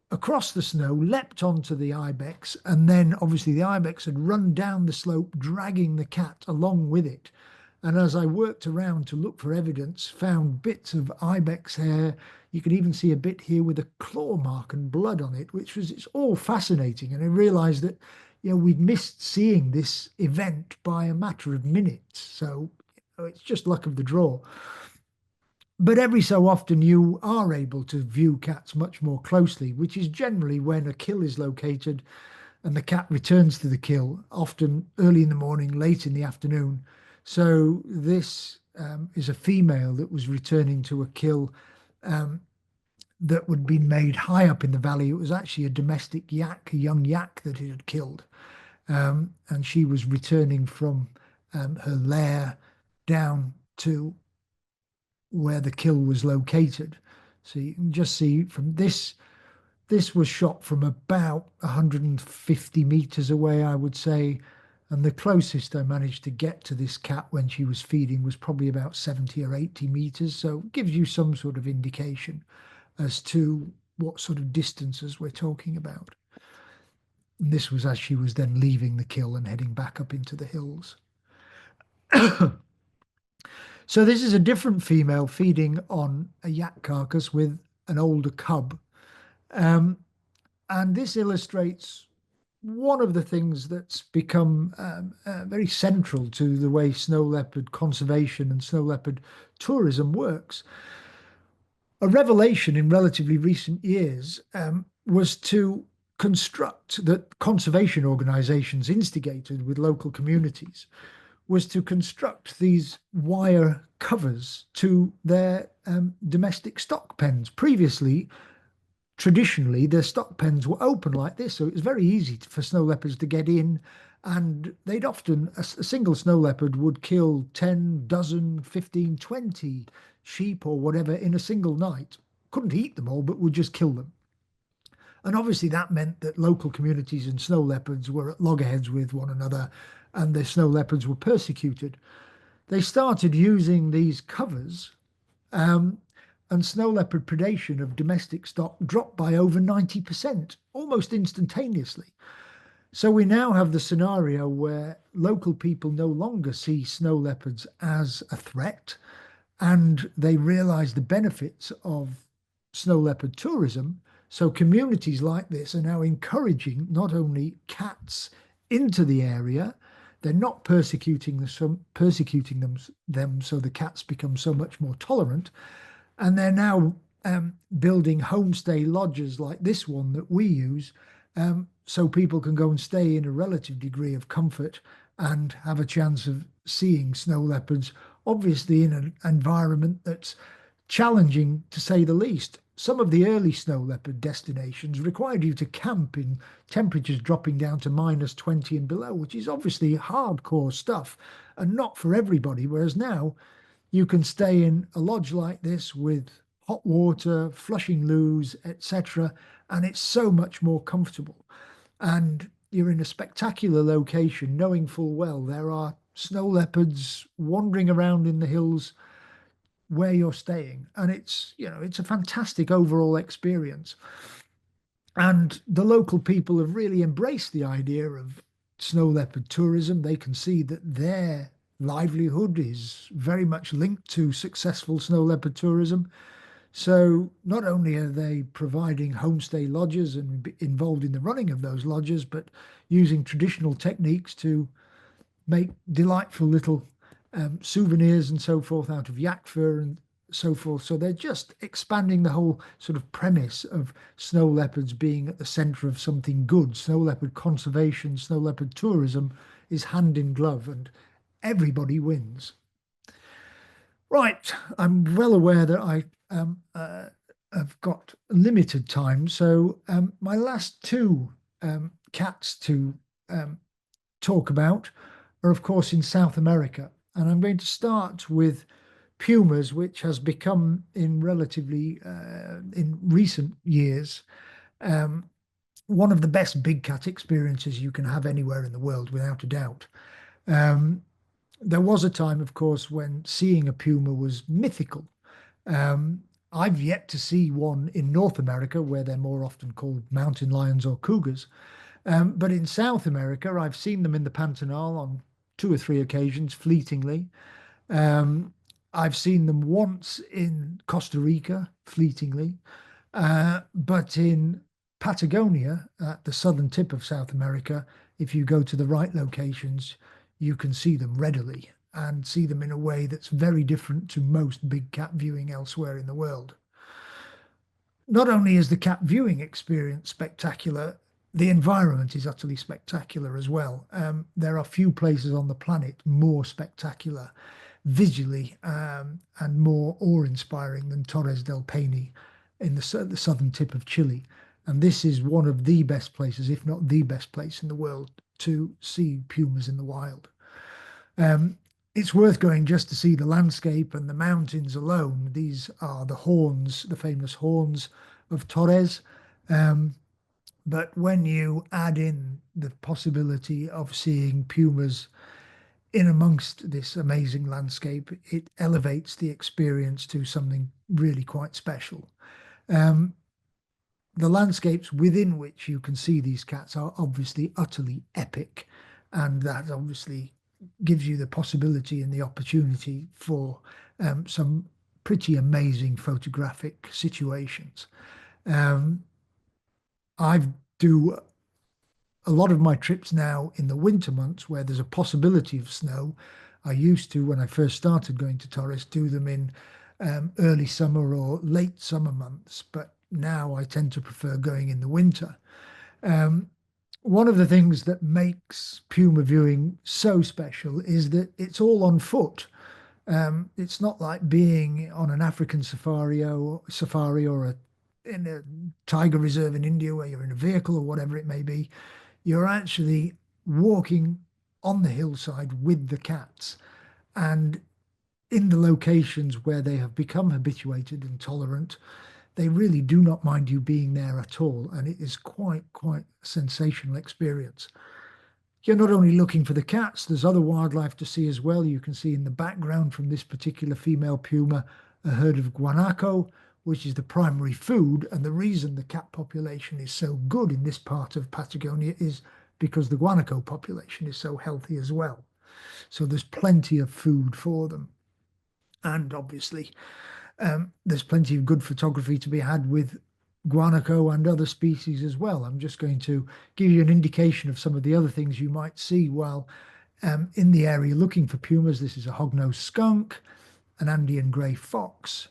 across the snow, leapt onto the ibex, and then obviously the ibex had run down the slope, dragging the cat along with it. And as I worked around to look for evidence, found bits of ibex hair. You can even see a bit here with a claw mark and blood on it, it's all fascinating. And I realized that, we'd missed seeing this event by a matter of minutes. So it's just luck of the draw. But every so often you are able to view cats much more closely, which is generally when a kill is located and the cat returns to the kill, often early in the morning, late in the afternoon. So this is a female that was returning to a kill that would be made high up in the valley. It was actually a domestic yak, a young yak that it had killed. And she was returning from her lair down to where the kill was located. So you can just see from this was shot from about 150 meters away, I would say. And the closest I managed to get to this cat when she was feeding was probably about 70 or 80 meters. So it gives you some sort of indication as to what sort of distances we're talking about. And this was as she was then leaving the kill and heading back up into the hills. So this is a different female feeding on a yak carcass with an older cub. And this illustrates one of the things that's become very central to the way snow leopard conservation and snow leopard tourism works. A revelation in relatively recent years was to construct, that conservation organizations instigated with local communities, was to construct these wire covers to their domestic stock pens. Previously, traditionally, their stock pens were open like this, so it was very easy for snow leopards to get in. And they'd often, a single snow leopard would kill 10, dozen, 15, 20 sheep or whatever in a single night. Couldn't eat them all, but would just kill them. And obviously, that meant that local communities and snow leopards were at loggerheads with one another, and the snow leopards were persecuted. They started using these covers, um, and snow leopard predation of domestic stock dropped by over 90%, almost instantaneously. So we now have the scenario where local people no longer see snow leopards as a threat, and they realize the benefits of snow leopard tourism. So communities like this are now encouraging not only cats into the area, they're not persecuting them so the cats become so much more tolerant, and they're now building homestay lodges like this one that we use, so people can go and stay in a relative degree of comfort and have a chance of seeing snow leopards, obviously in an environment that's challenging to say the least. Some of the early snow leopard destinations required you to camp in temperatures dropping down to -20 and below, which is obviously hardcore stuff and not for everybody. Whereas now you can stay in a lodge like this with hot water, flushing loos, etc., and it's so much more comfortable. And you're in a spectacular location, knowing full well there are snow leopards wandering around in the hills where you're staying. And it's a fantastic overall experience. And the local people have really embraced the idea of snow leopard tourism. They can see that their livelihood is very much linked to successful snow leopard tourism. So not only are they providing homestay lodges and involved in the running of those lodges, but using traditional techniques to make delightful little souvenirs and so forth out of yak fur and so forth. So they're just expanding the whole sort of premise of snow leopards being at the center of something good. Snow leopard conservation, snow leopard tourism is hand in glove, and everybody wins. Right, I'm well aware that I have got limited time, so my last two cats to talk about are, of course, in South America. And I'm going to start with pumas, which has become in recent years, one of the best big cat experiences you can have anywhere in the world, without a doubt. There was a time, of course, when seeing a puma was mythical. I've yet to see one in North America, where they're more often called mountain lions or cougars. But in South America, I've seen them in the Pantanal on 2 or 3 occasions, fleetingly. I've seen them once in Costa Rica, fleetingly. But in Patagonia, at the southern tip of South America, if you go to the right locations, you can see them readily and see them in a way that's very different to most big cat viewing elsewhere in the world. Not only is the cat viewing experience spectacular, the environment is utterly spectacular as well. There are few places on the planet more spectacular visually and more awe-inspiring than Torres del Paine in the southern tip of Chile. And this is one of the best places, if not the best place in the world, to see pumas in the wild. It's worth going just to see the landscape and the mountains alone. These are the horns, the famous horns of Torres. But when you add in the possibility of seeing pumas in amongst this amazing landscape, it elevates the experience to something really quite special. The landscapes within which you can see these cats are obviously utterly epic, and that obviously gives you the possibility and the opportunity for some pretty amazing photographic situations. I do a lot of my trips now in the winter months where there's a possibility of snow, I used to, when I first started going to Torres, do them in early summer or late summer months. But now I tend to prefer going in the winter. Um, One of the things that makes puma viewing so special is that it's all on foot. It's not like being on an African safari or in a tiger reserve in India where you're in a vehicle or whatever it may be. You're actually walking on the hillside with the cats and in the locations where they have become habituated and tolerant, they really do not mind you being there at all. And it is quite a sensational experience. You're not only looking for the cats, there's other wildlife to see as well. You can see in the background from this particular female puma, a herd of guanaco, which is the primary food. And the reason the cat population is so good in this part of Patagonia is because the guanaco population is so healthy as well. So there's plenty of food for them. And obviously, there's plenty of good photography to be had with guanaco and other species as well. I'm just going to give you an indication of some of the other things you might see while in the area looking for pumas. This is a hognose skunk, an Andean grey fox,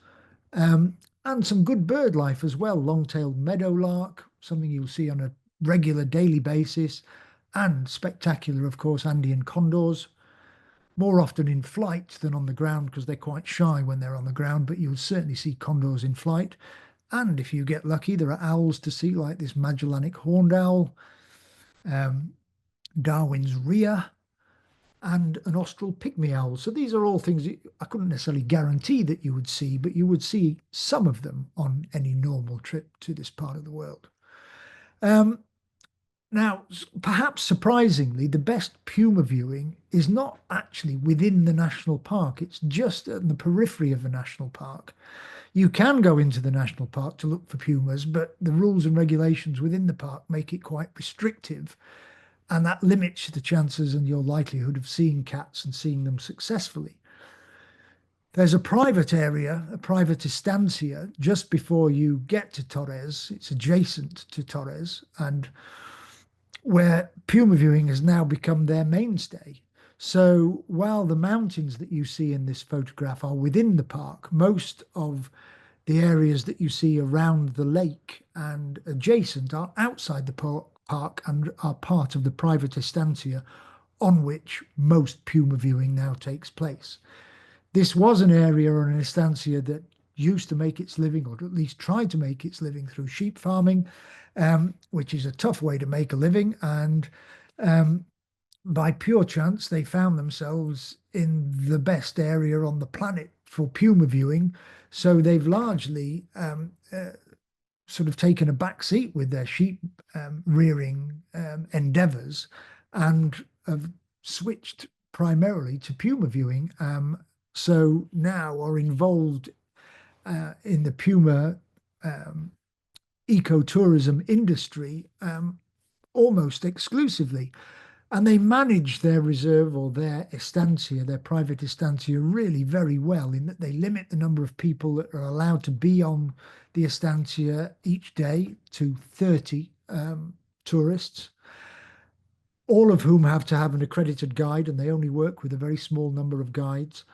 and some good bird life as well. Long-tailed meadowlark, something you'll see on a regular daily basis, and spectacular, of course, Andean condors. More often in flight than on the ground because they're quite shy when they're on the ground, but you'll certainly see condors in flight. And if you get lucky, there are owls to see, like this Magellanic horned owl, Darwin's rhea, and an austral pygmy owl. So these are all things I couldn't necessarily guarantee that you would see, but you would see some of them on any normal trip to this part of the world. Now, perhaps surprisingly, the best puma viewing is not actually within the national park. It's just at the periphery of the national park. You can go into the national park to look for pumas, but the rules and regulations within the park make it quite restrictive. And that limits the chances and your likelihood of seeing cats and seeing them successfully. There's a private area, a private estancia, just before you get to Torres. It's adjacent to Torres, and where puma viewing has now become their mainstay. So while the mountains that you see in this photograph are within the park, most of the areas that you see around the lake and adjacent are outside the park and are part of the private estancia on which most puma viewing now takes place. This was an area or an estancia that used to make its living, or at least tried to make its living, through sheep farming, which is a tough way to make a living. And by pure chance, they found themselves in the best area on the planet for puma viewing. So they've largely sort of taken a back seat with their sheep rearing endeavors and have switched primarily to puma viewing. So now are involved in the puma ecotourism industry almost exclusively. And they manage their reserve or their estancia, their private estancia, really very well, in that they limit the number of people that are allowed to be on the estancia each day to 30 tourists, all of whom have to have an accredited guide, and they only work with a very small number of guides.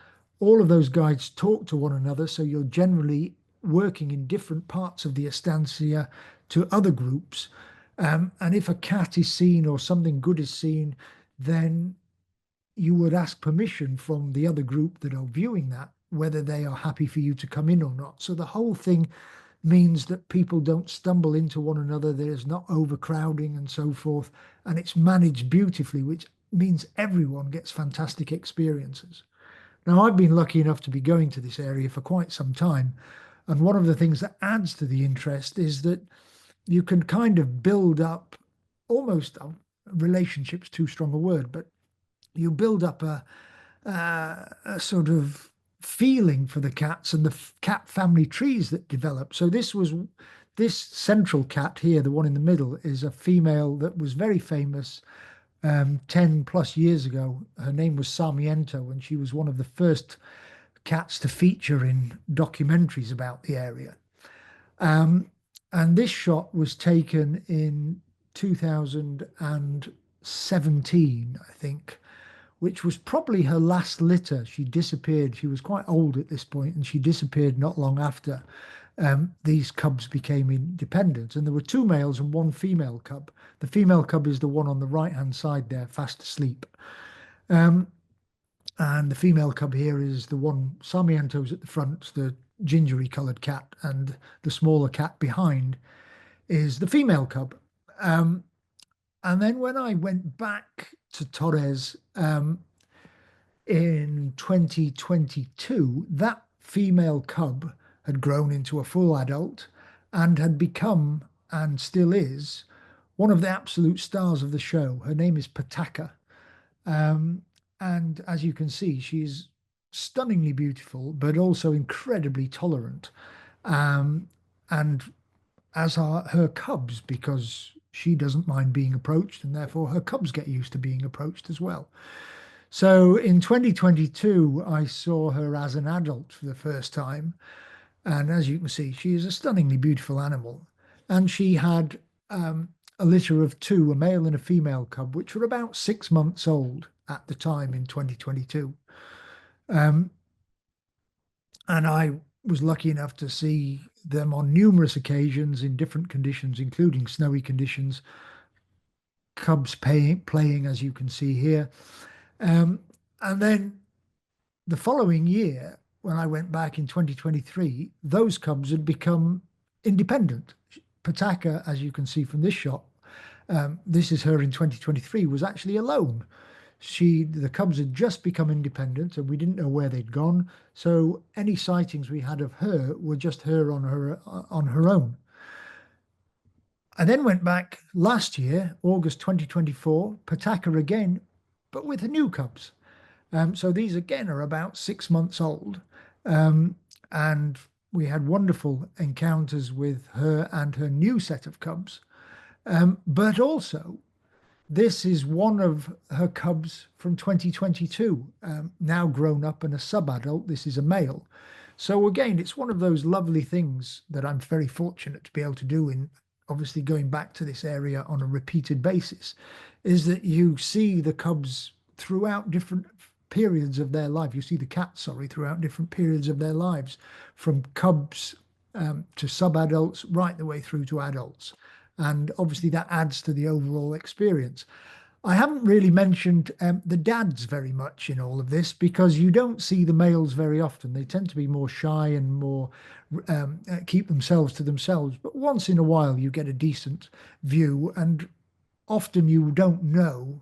All of those guides talk to one another, so you're generally working in different parts of the estancia to other groups. And if a cat is seen or something good is seen, then you would ask permission from the other group that are viewing that, whether they are happy for you to come in or not. So the whole thing means that people don't stumble into one another. There's not overcrowding and so forth. And it's managed beautifully, which means everyone gets fantastic experiences. Now, I've been lucky enough to be going to this area for quite some time. And one of the things that adds to the interest is that you can kind of build up almost relationships, too strong a word, but you build up a sort of feeling for the cats and the cat family trees that develop. So this central cat here, the one in the middle, is a female that was very famous 10 plus years ago. Her name was Sarmiento, and she was one of the first cats to feature in documentaries about the area. And this shot was taken in 2017, I think, which was probably her last litter. She disappeared. She was quite old at this point, and she disappeared not long after these cubs became independent. And there were two males and one female cub. The female cub is the one on the right-hand side there, fast asleep. And the female cub here is the one, Sarmiento's at the front, the gingery coloured cat, and the smaller cat behind is the female cub. And then when I went back to Torres in 2022, that female cub had grown into a full adult and had become, and still is, one of the absolute stars of the show. Her name is Pataka. And as you can see, she's stunningly beautiful, but also incredibly tolerant. And as are her cubs, because she doesn't mind being approached, and therefore her cubs get used to being approached as well. So in 2022, I saw her as an adult for the first time. And as you can see, she is a stunningly beautiful animal. And she had a litter of two, a male and a female cub, which were about 6 months old at the time in 2022. And I was lucky enough to see them on numerous occasions in different conditions, including snowy conditions, cubs playing, as you can see here. And then the following year, when I went back in 2023, those cubs had become independent. Pataka, as you can see from this shot, this is her in 2023, was actually alone. The cubs had just become independent and we didn't know where they'd gone. So any sightings we had of her were just her on her own. I then went back last year, August 2024, Pataka again, but with the new cubs. So these again are about 6 months old. And we had wonderful encounters with her and her new set of cubs. But also, this is one of her cubs from 2022, now grown up and a sub-adult. This is a male. So again, it's one of those lovely things that I'm very fortunate to be able to do in obviously going back to this area on a repeated basis, is that you see the cubs throughout different periods of their life. You see the cats, sorry, throughout different periods of their lives, from cubs to sub-adults right the way through to adults. And obviously that adds to the overall experience. I haven't really mentioned the dads very much in all of this because you don't see the males very often. They tend to be more shy and more keep themselves to themselves. But once in a while you get a decent view, and often you don't know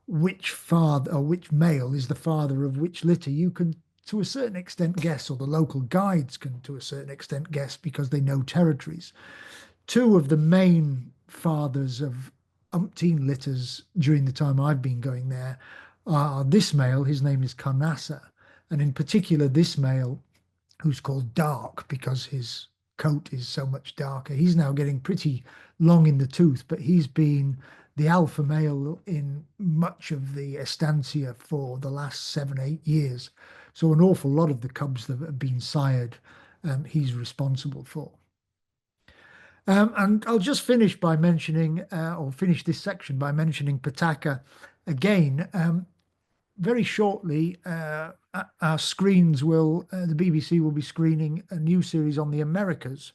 which father or which male is the father of which litter. You can, to a certain extent, guess, or the local guides can, to a certain extent, guess because they know territories. Two of the main fathers of umpteen litters during the time I've been going there are this male, his name is Carnassa, and in particular this male, who's called Dark because his coat is so much darker. He's now getting pretty long in the tooth, but he's been the alpha male in much of the estancia for the last 7-8 years. So an awful lot of the cubs that have been sired, he's responsible for. And I'll just finish by mentioning, or finish this section by mentioning Pataka again. Very shortly, our screens will, the BBC will be screening a new series on the Americas.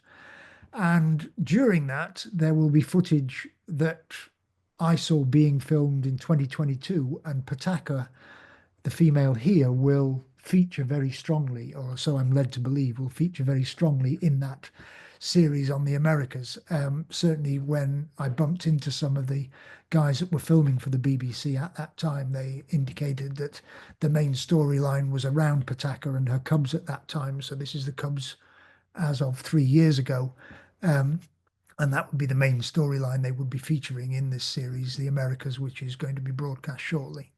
And during that, there will be footage that I saw being filmed in 2022, and Pataka, the female here, will feature very strongly, or so I'm led to believe, will feature very strongly in that series on the Americas. Certainly when I bumped into some of the guys that were filming for the BBC at that time, they indicated that the main storyline was around Pataka and her cubs at that time. So this is the cubs as of 3 years ago. And that would be the main storyline they would be featuring in this series, the Americas, which is going to be broadcast shortly.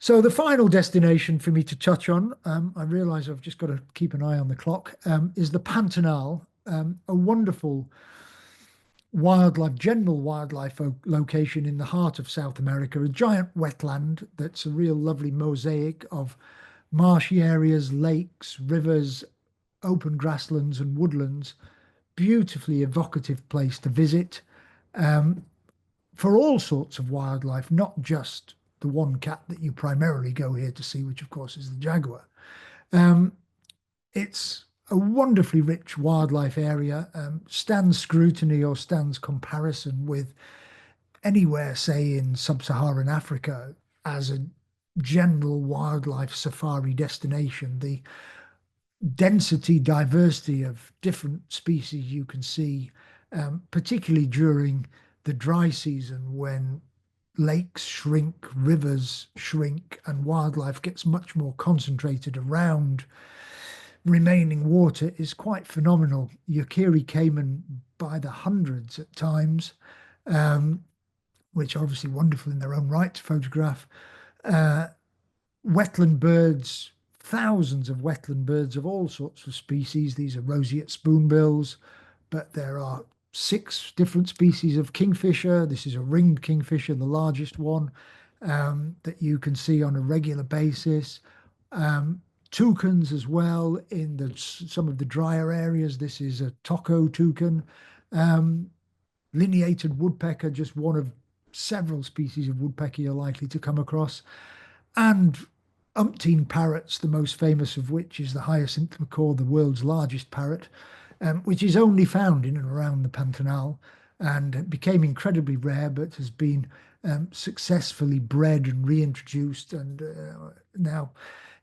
So the final destination for me to touch on, I realize I've just got to keep an eye on the clock, is the Pantanal, a wonderful general wildlife location in the heart of South America, a giant wetland that's a real lovely mosaic of marshy areas, lakes, rivers, open grasslands and woodlands. Beautifully evocative place to visit. for all sorts of wildlife, not just the one cat that you primarily go here to see, which of course is the jaguar. It's a wonderfully rich wildlife area, stands scrutiny or stands comparison with anywhere, say in sub-Saharan Africa, as a general wildlife safari destination. The density, diversity of different species you can see, particularly during the dry season when lakes shrink, rivers shrink, and wildlife gets much more concentrated around remaining water, is quite phenomenal. Yukiri caiman by the hundreds at times, which are obviously wonderful in their own right to photograph. Wetland birds, thousands of wetland birds of all sorts of species. These are roseate spoonbills, but there are 6 different species of kingfisher. This is a ringed kingfisher, the largest one, that you can see on a regular basis. Toucans as well in some of the drier areas. This is a toko toucan. Lineated woodpecker, just one of several species of woodpecker you're likely to come across. And umpteen parrots, the most famous of which is the hyacinth macaw, the world's largest parrot, which is only found in and around the Pantanal, and became incredibly rare, but has been successfully bred and reintroduced, and now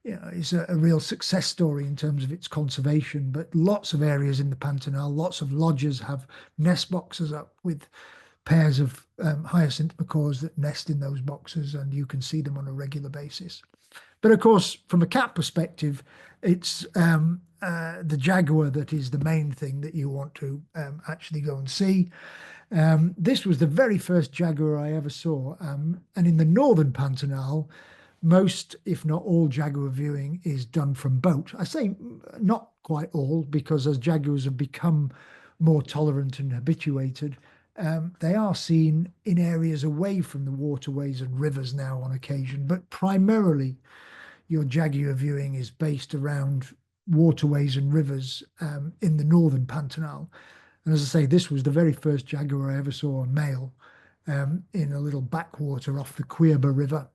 is a real success story in terms of its conservation. But lots of areas in the Pantanal, lots of lodges have nest boxes up with pairs of hyacinth macaws that nest in those boxes, and you can see them on a regular basis. But of course, from a cat perspective, it's the jaguar that is the main thing that you want to actually go and see. This was the very first jaguar I ever saw, and in the northern Pantanal, most, if not all, jaguar viewing is done from boat. I say not quite all, because as jaguars have become more tolerant and habituated, they are seen in areas away from the waterways and rivers now on occasion, but primarily your jaguar viewing is based around waterways and rivers in the northern Pantanal. And as I say, this was the very first jaguar I ever saw, a male, in a little backwater off the Cuerba River,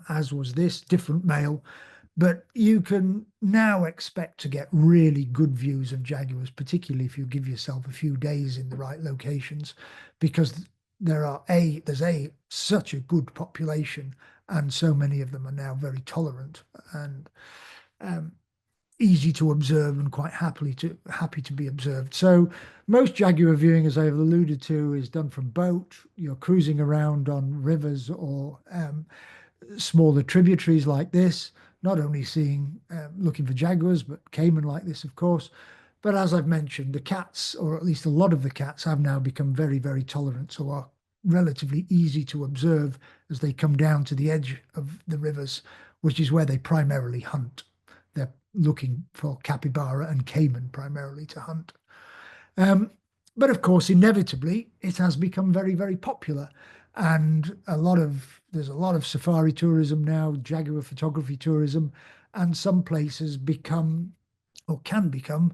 as was this different male. But you can now expect to get really good views of jaguars, particularly if you give yourself a few days in the right locations, because there's such a good population, and so many of them are now very tolerant and easy to observe and quite happy to be observed. So most jaguar viewing, as I've alluded to, is done from boat. You're cruising around on rivers or smaller tributaries like this, not only looking for jaguars, but caiman like this, of course. But as I've mentioned, the cats, or at least a lot of the cats, have now become very, very tolerant, so are relatively easy to observe as they come down to the edge of the rivers, which is where they primarily hunt. They're looking for capybara and caiman primarily to hunt. But of course, inevitably, it has become very, very popular. And there's a lot of safari tourism now, jaguar photography tourism, and some places become, or can become,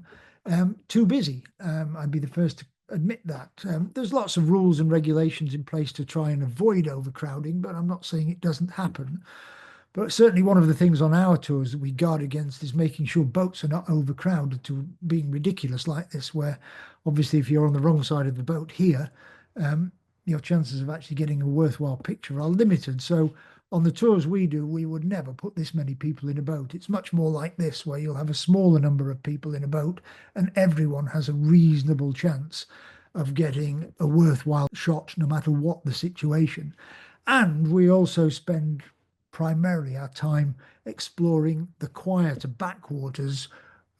too busy. I'd be the first to admit that. There's lots of rules and regulations in place to try and avoid overcrowding, but I'm not saying it doesn't happen. But certainly one of the things on our tours that we guard against is making sure boats are not overcrowded to being ridiculous like this, where obviously if you're on the wrong side of the boat here, your chances of actually getting a worthwhile picture are limited. So on the tours we do, we would never put this many people in a boat. It's much more like this, where you'll have a smaller number of people in a boat and everyone has a reasonable chance of getting a worthwhile shot, no matter what the situation. And we also spend primarily our time exploring the quieter backwaters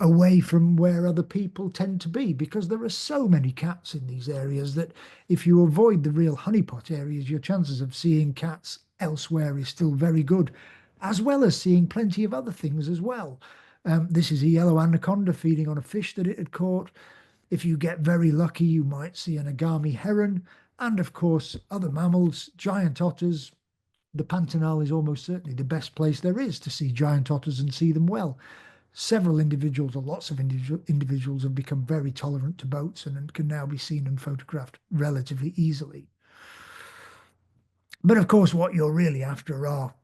away from where other people tend to be, because there are so many cats in these areas that if you avoid the real honeypot areas, your chances of seeing cats elsewhere is still very good, as well as seeing plenty of other things as well. This is a yellow anaconda feeding on a fish that it had caught. If you get very lucky, you might see an agami heron, and of course other mammals, giant otters. The Pantanal is almost certainly the best place there is to see giant otters and see them well, several individuals or lots of individuals have become very tolerant to boats and can now be seen and photographed relatively easily. But of course, what you're really after are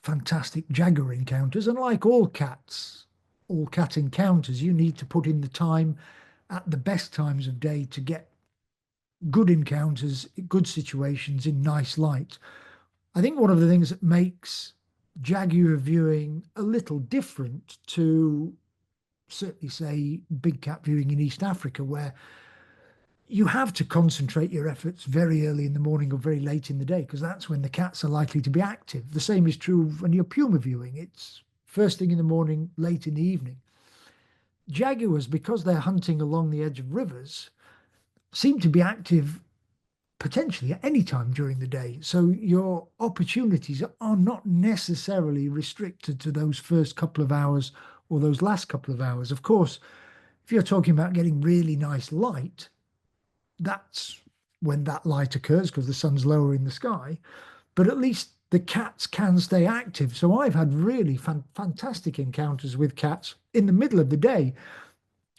fantastic jaguar encounters. And like all cats, all cat encounters, you need to put in the time at the best times of day to get good encounters, good situations in nice light. I think one of the things that makes jaguar viewing a little different to certainly, say, big cat viewing in East Africa, where you have to concentrate your efforts very early in the morning or very late in the day, because that's when the cats are likely to be active. The same is true when you're puma viewing. It's first thing in the morning, late in the evening. Jaguars, because they're hunting along the edge of rivers, seem to be active potentially at any time during the day. So your opportunities are not necessarily restricted to those first couple of hours or those last couple of hours. Of course, if you're talking about getting really nice light, that's when that light occurs because the sun's lower in the sky. But at least the cats can stay active. So I've had really fantastic encounters with cats in the middle of the day,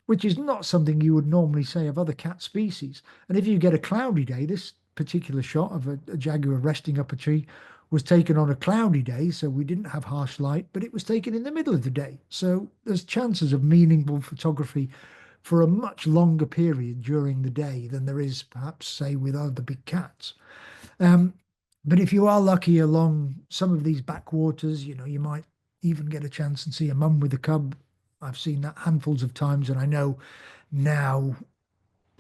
which is not something you would normally say of other cat species. And if you get a cloudy day, this particular shot of a jaguar resting up a tree was taken on a cloudy day, so we didn't have harsh light, but it was taken in the middle of the day. So there's chances of meaningful photography for a much longer period during the day than there is perhaps, say, with other big cats. But if you are lucky along some of these backwaters, you might even get a chance and see a mum with a cub. I've seen that handfuls of times, and I know now,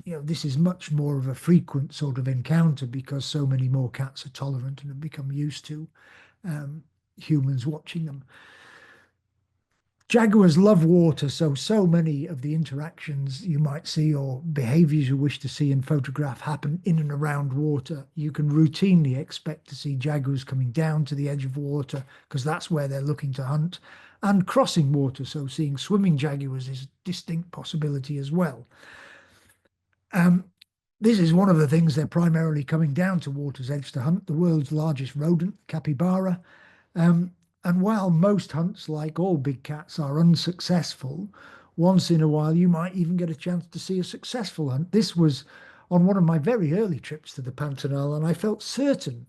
this is much more of a frequent sort of encounter because so many more cats are tolerant and have become used to humans watching them. Jaguars love water, so many of the interactions you might see or behaviors you wish to see and photograph happen in and around water. You can routinely expect to see jaguars coming down to the edge of water because that's where they're looking to hunt, and crossing water, so seeing swimming jaguars is a distinct possibility as well. This is one of the things they're primarily coming down to water's edge to hunt, the world's largest rodent, capybara. And while most hunts, like all big cats, are unsuccessful, once in a while you might even get a chance to see a successful hunt. This was on one of my very early trips to the Pantanal, and I felt certain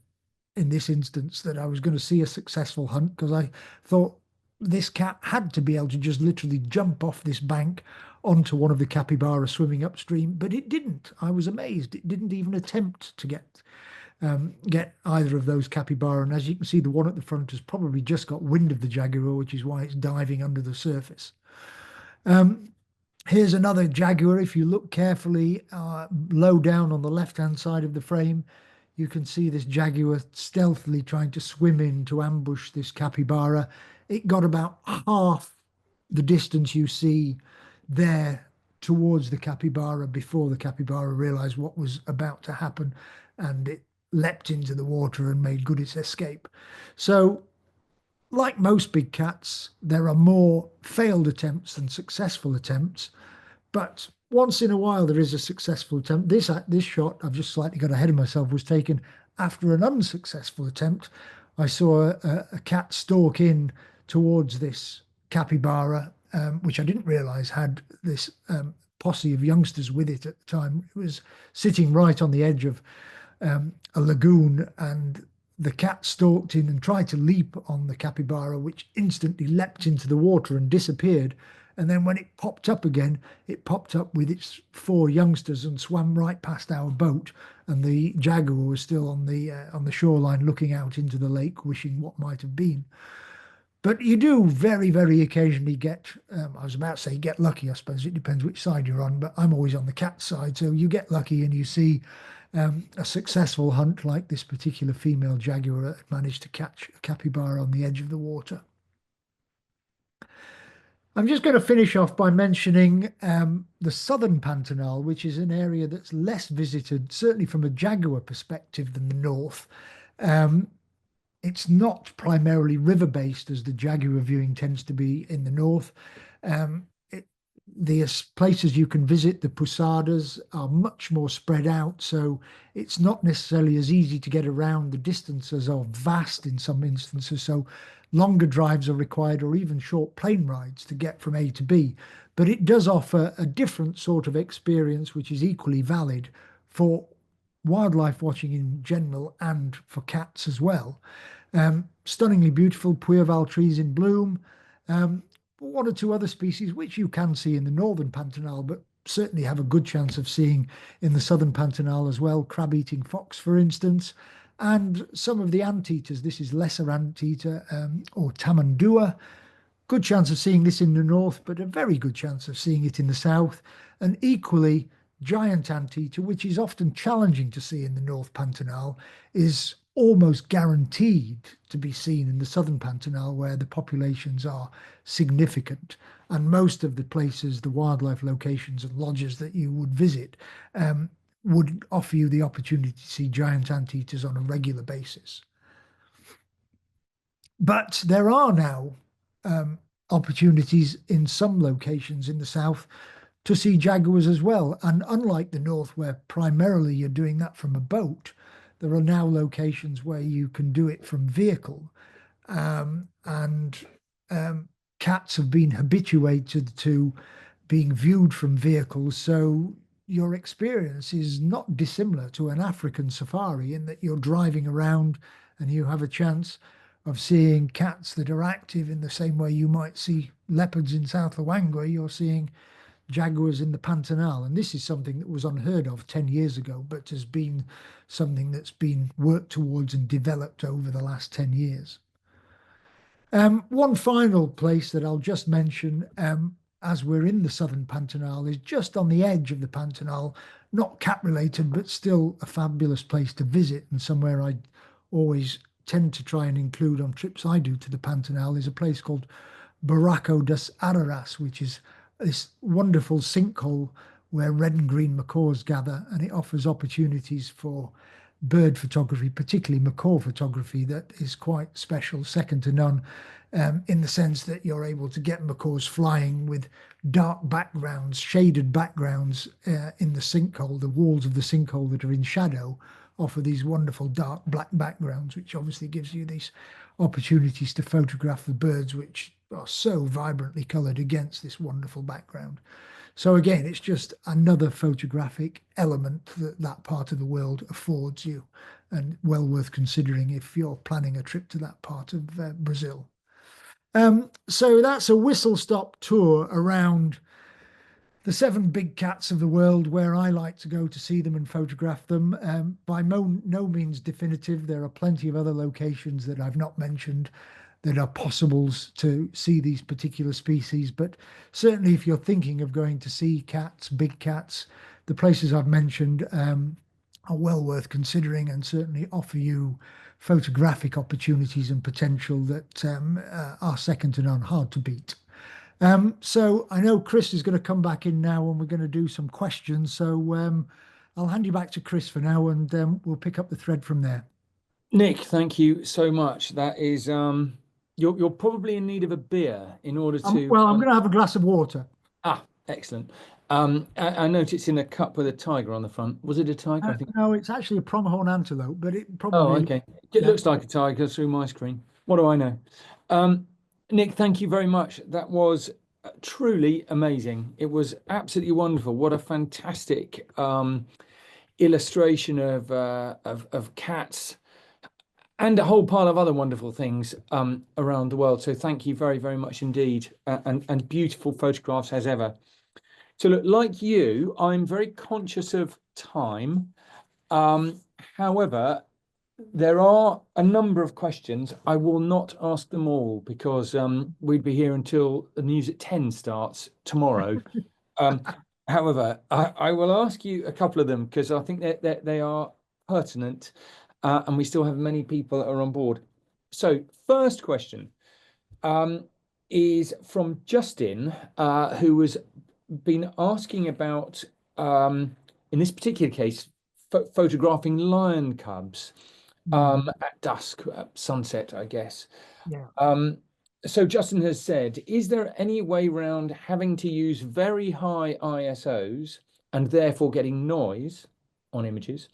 in this instance that I was going to see a successful hunt because I thought this cat had to be able to just literally jump off this bank onto one of the capybara swimming upstream, but it didn't. I was amazed. It didn't even attempt to get either of those capybara. And as you can see, the one at the front has probably just got wind of the jaguar, which is why it's diving under the surface. Here's another jaguar. If you look carefully, low down on the left-hand side of the frame, you can see this jaguar stealthily trying to swim in to ambush this capybara. It got about half the distance you see there towards the capybara before the capybara realized what was about to happen, and it leapt into the water and made good its escape. So, like most big cats, there are more failed attempts than successful attempts, but once in a while there is a successful attempt. This shot, I've just slightly got ahead of myself, was taken after an unsuccessful attempt. I saw a cat stalk in towards this capybara, which I didn't realize had this posse of youngsters with it at the time. It was sitting right on the edge of a lagoon, and the cat stalked in and tried to leap on the capybara, which instantly leapt into the water and disappeared. And then when it popped up again, it popped up with its 4 youngsters and swam right past our boat. And the jaguar was still on the shoreline looking out into the lake, wishing what might have been. But you do very, very occasionally get, I was about to say get lucky, I suppose it depends which side you're on, but I'm always on the cat side. So you get lucky and you see a successful hunt like this particular female jaguar that managed to catch a capybara on the edge of the water. I'm just going to finish off by mentioning the southern Pantanal, which is an area that's less visited, certainly from a jaguar perspective, than the north. It's not primarily river-based as the jaguar viewing tends to be in the north. The places you can visit, the posadas, are much more spread out, so it's not necessarily as easy to get around. The distances are vast in some instances, so longer drives are required or even short plane rides to get from A to B. But it does offer a different sort of experience, which is equally valid for wildlife watching in general and for cats as well. Stunningly beautiful Puerval trees in bloom. One or two other species which you can see in the northern Pantanal, but certainly have a good chance of seeing in the southern Pantanal as well. Crab-eating fox, for instance, and some of the anteaters. This is lesser anteater or tamandua. Good chance of seeing this in the north, but a very good chance of seeing it in the south. And equally, giant anteater, which is often challenging to see in the North Pantanal, is almost guaranteed to be seen in the Southern Pantanal, where the populations are significant. And most of the places, the wildlife locations and lodges that you would visit would offer you the opportunity to see giant anteaters on a regular basis. But there are now opportunities in some locations in the south to see jaguars as well. And unlike the north, where primarily you're doing that from a boat, there are now locations where you can do it from vehicle. And cats have been habituated to being viewed from vehicles. So your experience is not dissimilar to an African safari in that you're driving around and you have a chance of seeing cats that are active in the same way you might see leopards in South Luangwa. You're seeing jaguars in the Pantanal. And this is something that was unheard of 10 years ago, but has been something that's been worked towards and developed over the last 10 years. One final place that I'll just mention as we're in the southern Pantanal is just on the edge of the Pantanal, not cat related, but still a fabulous place to visit and somewhere I always tend to try and include on trips I do to the Pantanal is a place called Barraco das Araras, which is this wonderful sinkhole where red and green macaws gather, and it offers opportunities for bird photography, particularly macaw photography, that is quite special, second to none, in the sense that you're able to get macaws flying with dark backgrounds, shaded backgrounds in the sinkhole. The walls of the sinkhole that are in shadow offer these wonderful dark black backgrounds, which obviously gives you these opportunities to photograph the birds, which are so vibrantly coloured against this wonderful background. So again, it's just another photographic element that that part of the world affords you, and well worth considering if you're planning a trip to that part of Brazil. So that's a whistle-stop tour around the 7 big cats of the world where I like to go to see them and photograph them. By no means definitive. There are plenty of other locations that I've not mentioned that are possibles to see these particular species. But certainly if you're thinking of going to see cats, big cats, the places I've mentioned are well worth considering and certainly offer you photographic opportunities and potential that are second to none, hard to beat. So I know Chris is going to come back in now and we're going to do some questions. So I'll hand you back to Chris for now and we'll pick up the thread from there. Nick, thank you so much. That is, you're probably in need of a beer in order to. Well, I'm going to have a glass of water. Excellent. I noticed it's in a cup with a tiger on the front. Was it a tiger? I think. No, it's actually a pronghorn antelope, but it probably. Oh, okay. It looks like a tiger through my screen. What do I know? Nick, thank you very much. That was truly amazing. It was absolutely wonderful. What a fantastic illustration of cats and a whole pile of other wonderful things around the world. So thank you very, very much indeed. And beautiful photographs as ever. So look, like you, I'm very conscious of time. However, there are a number of questions. I will not ask them all because we'd be here until the news at 10 starts tomorrow. However, I will ask you a couple of them because I think that they are pertinent and we still have many people that are on board. So first question is from Justin, who has been asking about, in this particular case, photographing lion cubs. At dusk, at sunset, I guess. Yeah. So Justin has said, is there any way around having to use very high ISOs and therefore getting noise on images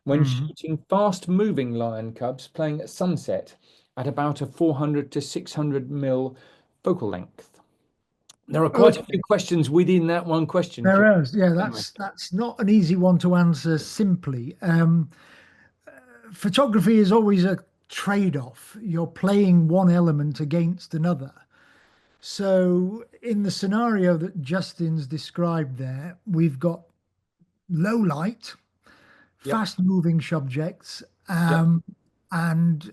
when shooting fast-moving lion cubs playing at sunset? at about a 400 to 600 mil focal length. There are quite a Okay, few questions within that one question. there is. Yeah, Anyway, that's not an easy one to answer simply. Photography is always a trade-off. You're playing one element against another. So in the scenario that Justin's described there, we've got low light, yep, fast moving subjects, yep, and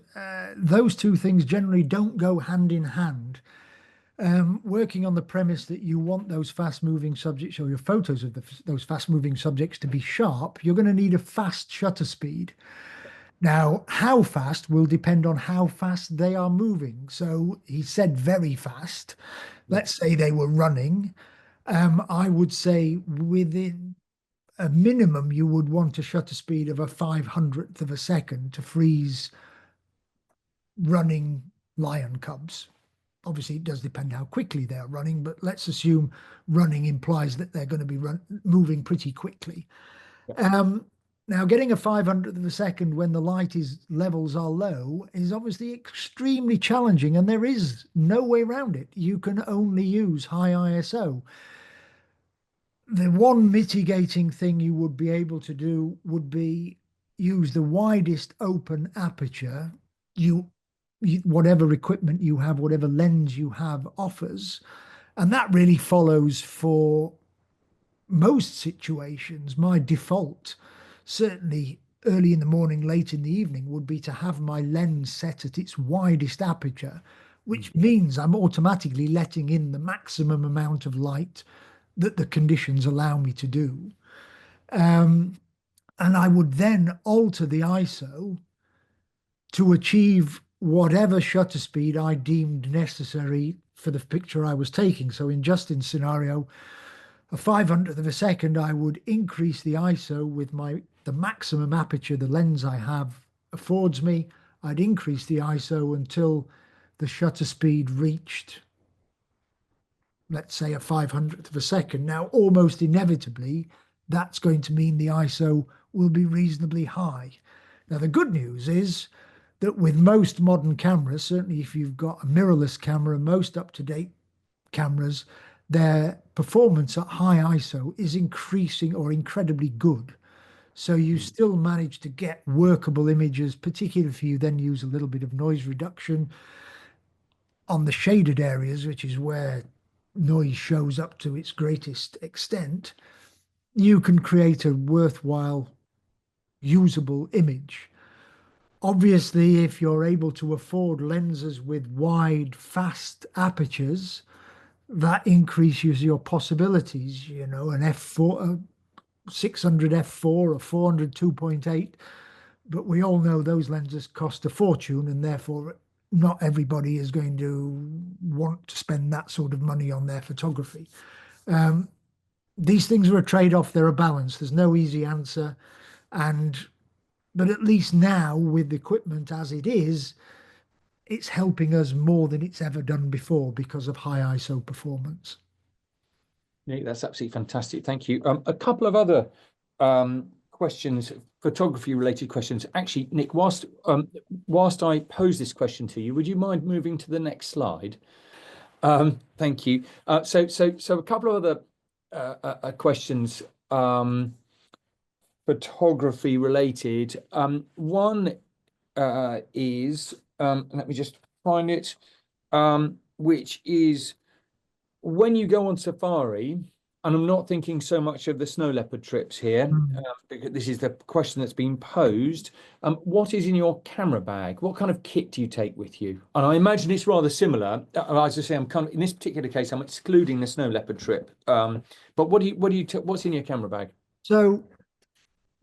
those two things generally don't go hand in hand. Working on the premise that you want those fast moving subjects or your photos of those fast moving subjects to be sharp, you're going to need a fast shutter speed. Now, how fast will depend on how fast they are moving. So he said very fast. yep. Let's say they were running. I would say within a minimum, you would want a shutter speed of a 500th of a second to freeze running lion cubs. Obviously, it does depend how quickly they're running, but let's assume running implies that they're going to be moving pretty quickly. Yep. Now, getting a 500th of a second when the light levels are low is obviously extremely challenging, and there is no way around it. You can only use high ISO. The one mitigating thing you would be able to do would be use the widest open aperture whatever equipment you have, whatever lens you have offers. And that really follows for most situations. My default, certainly early in the morning, late in the evening, would be to have my lens set at its widest aperture, which means I'm automatically letting in the maximum amount of light that the conditions allow me to do. And I would then alter the ISO to achieve whatever shutter speed I deemed necessary for the picture I was taking. So in Justin's scenario, a 500th of a second, I would increase the ISO with the maximum aperture the lens I have affords me. I'd increase the ISO until the shutter speed reached, let's say, a 500th of a second. Now, almost inevitably, that's going to mean the ISO will be reasonably high. Now, the good news is that with most modern cameras, certainly if you've got a mirrorless camera, most up-to-date cameras, their performance at high ISO is increasing or incredibly good. So you still manage to get workable images, particularly if you then use a little bit of noise reduction on the shaded areas, which is where noise shows up to its greatest extent. You can create a worthwhile, usable image. Obviously, if you're able to afford lenses with wide, fast apertures, that increases your possibilities. You know, an f4, a 600 f4, a 400 2.8, but we all know those lenses cost a fortune, and therefore not everybody is going to want to spend that sort of money on their photography. These things are a trade-off, they're a balance. There's no easy answer. But at least now, with the equipment as it is, it's helping us more than it's ever done before because of high ISO performance. Nick, that's absolutely fantastic. Thank you. A couple of other questions, photography related questions. Actually, Nick, whilst I pose this question to you, would you mind moving to the next slide? Thank you. So a couple of other questions, photography related. One is, let me just find it, which is, when you go on safari, and I'm not thinking so much of the snow leopard trips here, because this is the question that's been posed. What is in your camera bag? What kind of kit do you take with you? And I imagine it's rather similar. As I say, in this particular case, I'm excluding the snow leopard trip. But what's in your camera bag? So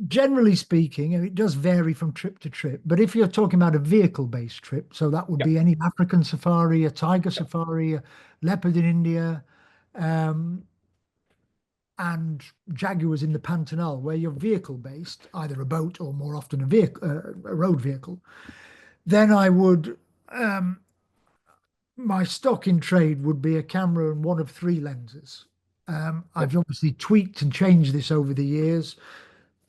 generally speaking, and it does vary from trip to trip, but if you're talking about a vehicle-based trip, so that would Yeah, be any African safari, a tiger safari, a leopard in India, and jaguars in the Pantanal, where you're vehicle-based, either a boat or more often a road vehicle, then I would, my stock in trade would be a camera and one of three lenses. yeah, I've obviously tweaked and changed this over the years.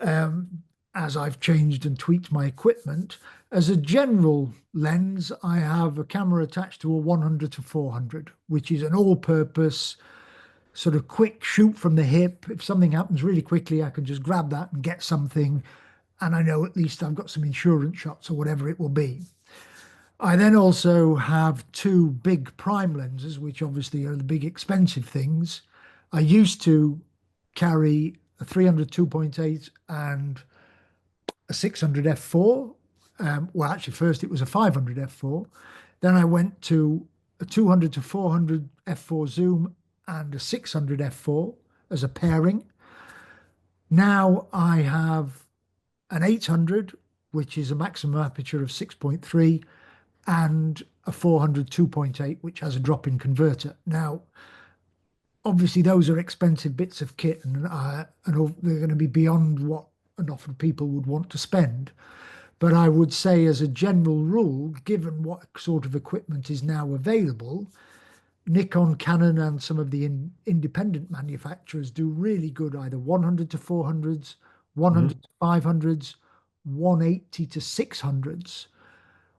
Um, as I've changed and tweaked my equipment. As a general lens, I have a camera attached to a 100 to 400, which is an all-purpose sort of quick shoot from the hip. If something happens really quickly, I can just grab that and get something, and I know at least I've got some insurance shots or whatever it will be. I then also have two big prime lenses, which obviously are the big expensive things. I used to carry a 300 2.8 and a 600 f4. Well, actually, first it was a 500 f4. Then I went to a 200 to 400 f4 zoom and a 600 f4 as a pairing. Now I have an 800, which is a maximum aperture of 6.3, and a 400 2.8, which has a drop-in converter. Now, obviously, those are expensive bits of kit, and they're going to be beyond what an awful people would want to spend. But I would say, as a general rule, given what sort of equipment is now available, Nikon, Canon, and some of the independent manufacturers do really good either 100 to 400s, 100 to 500s, 180 to 600s,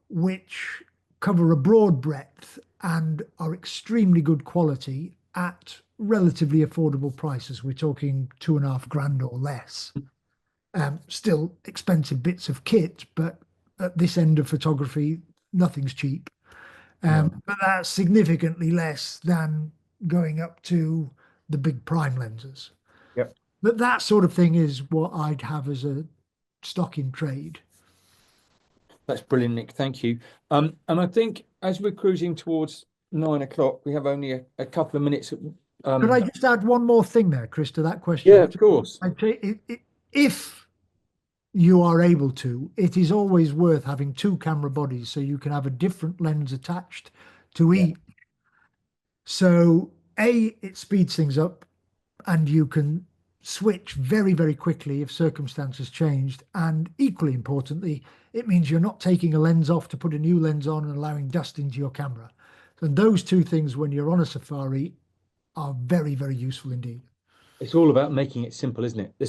which cover a broad breadth and are extremely good quality at relatively affordable prices. We're talking 2.5 grand or less. Still expensive bits of kit, but at this end of photography, nothing's cheap. No. But that's significantly less than going up to the big prime lenses. Yep. But that sort of thing is what I'd have as a stock in trade. That's brilliant, Nick. Thank you. And I think as we're cruising towards 9 o'clock, we have only a couple of minutes. Could I just add one more thing there, Chris, to that question? Yeah, of course. If you are able to, it is always worth having two camera bodies so you can have a different lens attached to each. So, it speeds things up and you can switch very, very quickly if circumstances changed. And equally importantly, it means you're not taking a lens off to put a new lens on and allowing dust into your camera. And those two things, when you're on a safari, are very, very useful indeed. It's all about making it simple, isn't it? The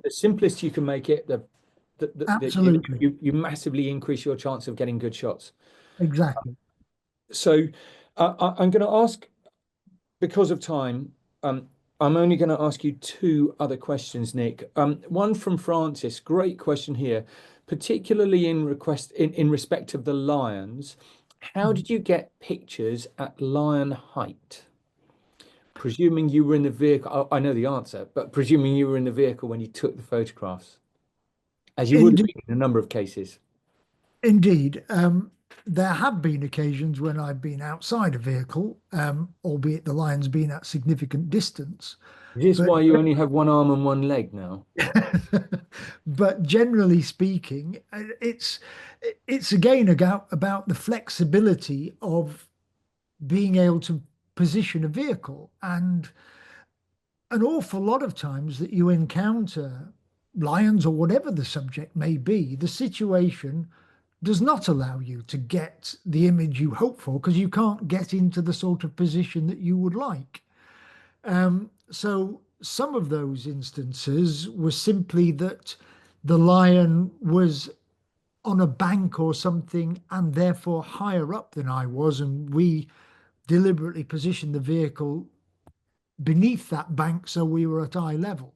simplest you can make it, Absolutely. you massively increase your chance of getting good shots. Exactly. So I'm going to ask, because of time, I'm only going to ask you two other questions, Nick. One from Francis, great question here, particularly in respect of the lions. How did you get pictures at lion height? Presuming you were in the vehicle, I know the answer, but presuming you were in the vehicle when you took the photographs, as you would have been in a number of cases. Indeed. There have been occasions when I've been outside a vehicle, albeit the lion's been at significant distance. Is this why you only have one arm and one leg now? But generally speaking, it's again about the flexibility of being able to position a vehicle. And an awful lot of times that you encounter lions or whatever the subject may be, the situation does not allow you to get the image you hope for because you can't get into the sort of position that you would like. So some of those instances were simply that the lion was on a bank or something and therefore higher up than I was, and we deliberately positioned the vehicle beneath that bank so we were at eye level.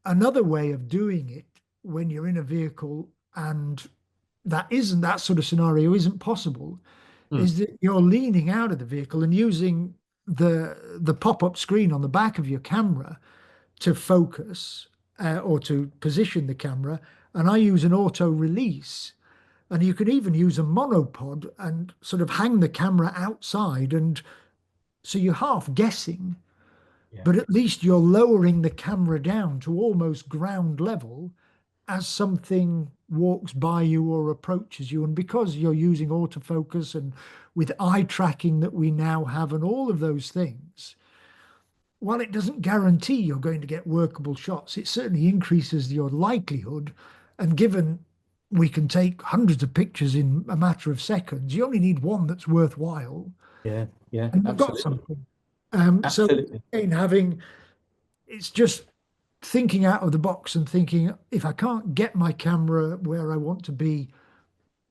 Another way of doing it when you're in a vehicle and that sort of scenario isn't possible is that you're leaning out of the vehicle and using the pop-up screen on the back of your camera to focus or to position the camera. And I use an auto release, and you can even use a monopod and sort of hang the camera outside, and so you're half guessing, but at least you're lowering the camera down to almost ground level as something walks by you or approaches you. And because you're using autofocus and with eye tracking that we now have and all of those things, while it doesn't guarantee you're going to get workable shots, it certainly increases your likelihood. And given we can take hundreds of pictures in a matter of seconds, you only need one that's worthwhile. Yeah, And you've got absolutely. something. Absolutely. So again, it's just thinking out of the box and thinking, if I can't get my camera where I want to be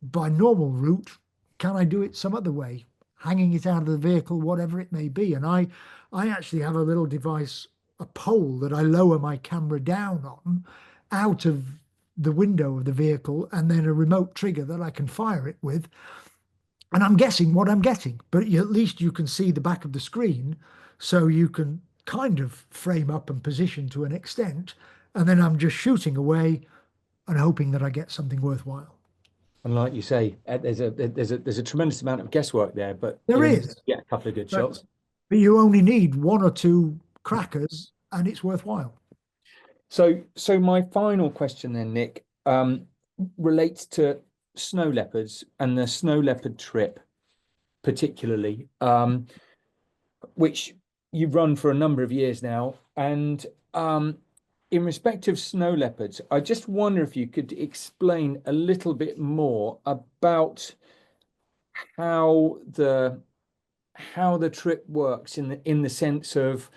by normal route, can I do it some other way? Hanging it out of the vehicle, whatever it may be. And I actually have a little device, a pole that I lower my camera down on out of the window of the vehicle, and then a remote trigger that I can fire it with. And I'm guessing what I'm getting, but at least you can see the back of the screen, so you can kind of frame up and position to an extent. And then I'm just shooting away and hoping that I get something worthwhile. And like you say, there's a tremendous amount of guesswork there, but There you'll is, get a couple of good but, shots. but you only need one or two crackers and it's worthwhile. So my final question then, Nick, relates to snow leopards and the snow leopard trip, particularly, which you've run for a number of years now. And in respect of snow leopards, I just wonder if you could explain a little bit more about how the trip works in the sense of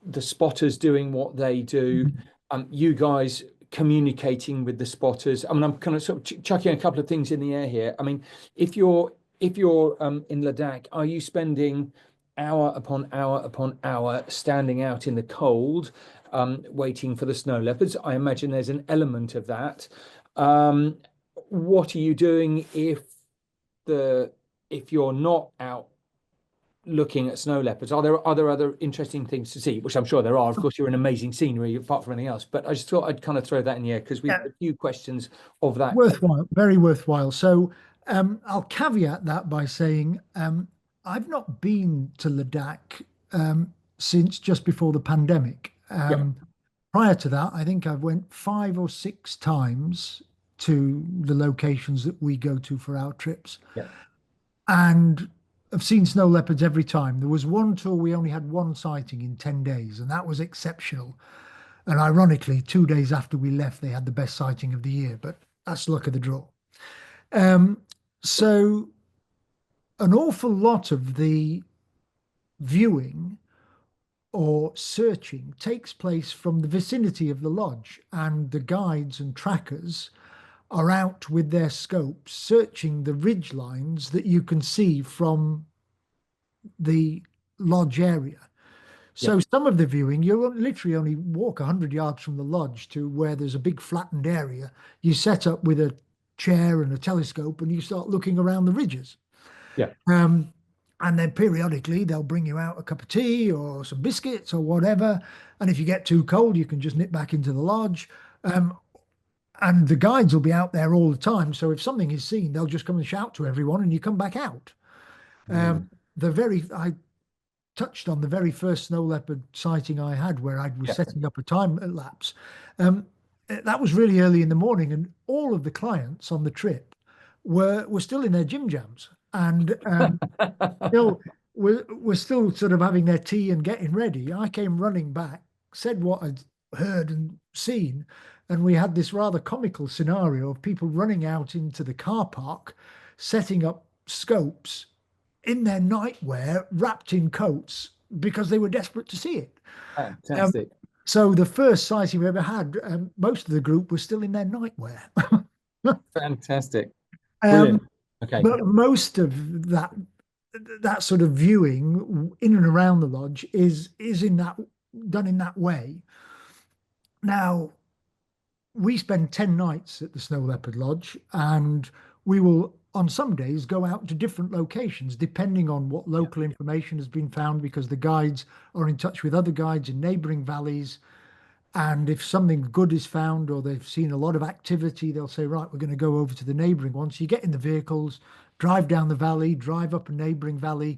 the spotters doing what they do, you guys communicating with the spotters. I mean, I'm kind of sort of chucking a couple of things in the air here. I mean, if you're in Ladakh, are you spending hour upon hour upon hour standing out in the cold, waiting for the snow leopards? I imagine there's an element of that. What are you doing if you're not out looking at snow leopards? Are there other interesting things to see? Which I'm sure there are. Of course, you're an amazing scenery apart from anything else. But I just thought I'd kind of throw that in the air because we've Yeah, had a few questions of that. worthwhile, very worthwhile. So I'll caveat that by saying I've not been to Ladakh since just before the pandemic. Yeah, Prior to that, I think I've went 5 or 6 times to the locations that we go to for our trips. yeah, And I've seen snow leopards every time. There was one tour we only had one sighting in 10 days, and that was exceptional. And ironically, 2 days after we left, they had the best sighting of the year, but that's luck of the draw. Um, so an awful lot of the viewing or searching takes place from the vicinity of the lodge, and the guides and trackers are out with their scopes searching the ridge lines that you can see from the lodge area. yeah, So some of the viewing, you literally only walk 100 yards from the lodge to where there's a big flattened area. You set up with a chair and a telescope and you start looking around the ridges. yeah. Um, and then periodically they'll bring you out a cup of tea or some biscuits or whatever. And if you get too cold, you can just nip back into the lodge. And the guides will be out there all the time. So if something is seen, they'll just come and shout to everyone and you come back out. Mm, I touched on the very first snow leopard sighting I had where I was yeah. setting up a time lapse. That was really early in the morning, and all of the clients on the trip were still in their gym jams and still were still sort of having their tea and getting ready. I came running back, said what I'd heard and seen, and we had this rather comical scenario of people running out into the car park, setting up scopes in their nightwear, wrapped in coats, because they were desperate to see it. Um, Fantastic. so the first sighting we ever had, most of the group was still in their nightwear. Fantastic. Brilliant. um, Okay. but most of that sort of viewing in and around the lodge is in that done in that way. Now, we spend 10 nights at the Snow Leopard Lodge, and we will, on some days, go out to different locations depending on what local information has been found, because the guides are in touch with other guides in neighboring valleys. And if something good is found or they've seen a lot of activity, they'll say, right, we're going to go over to the neighboring one. So you get in the vehicles, drive down the valley, drive up a neighboring valley,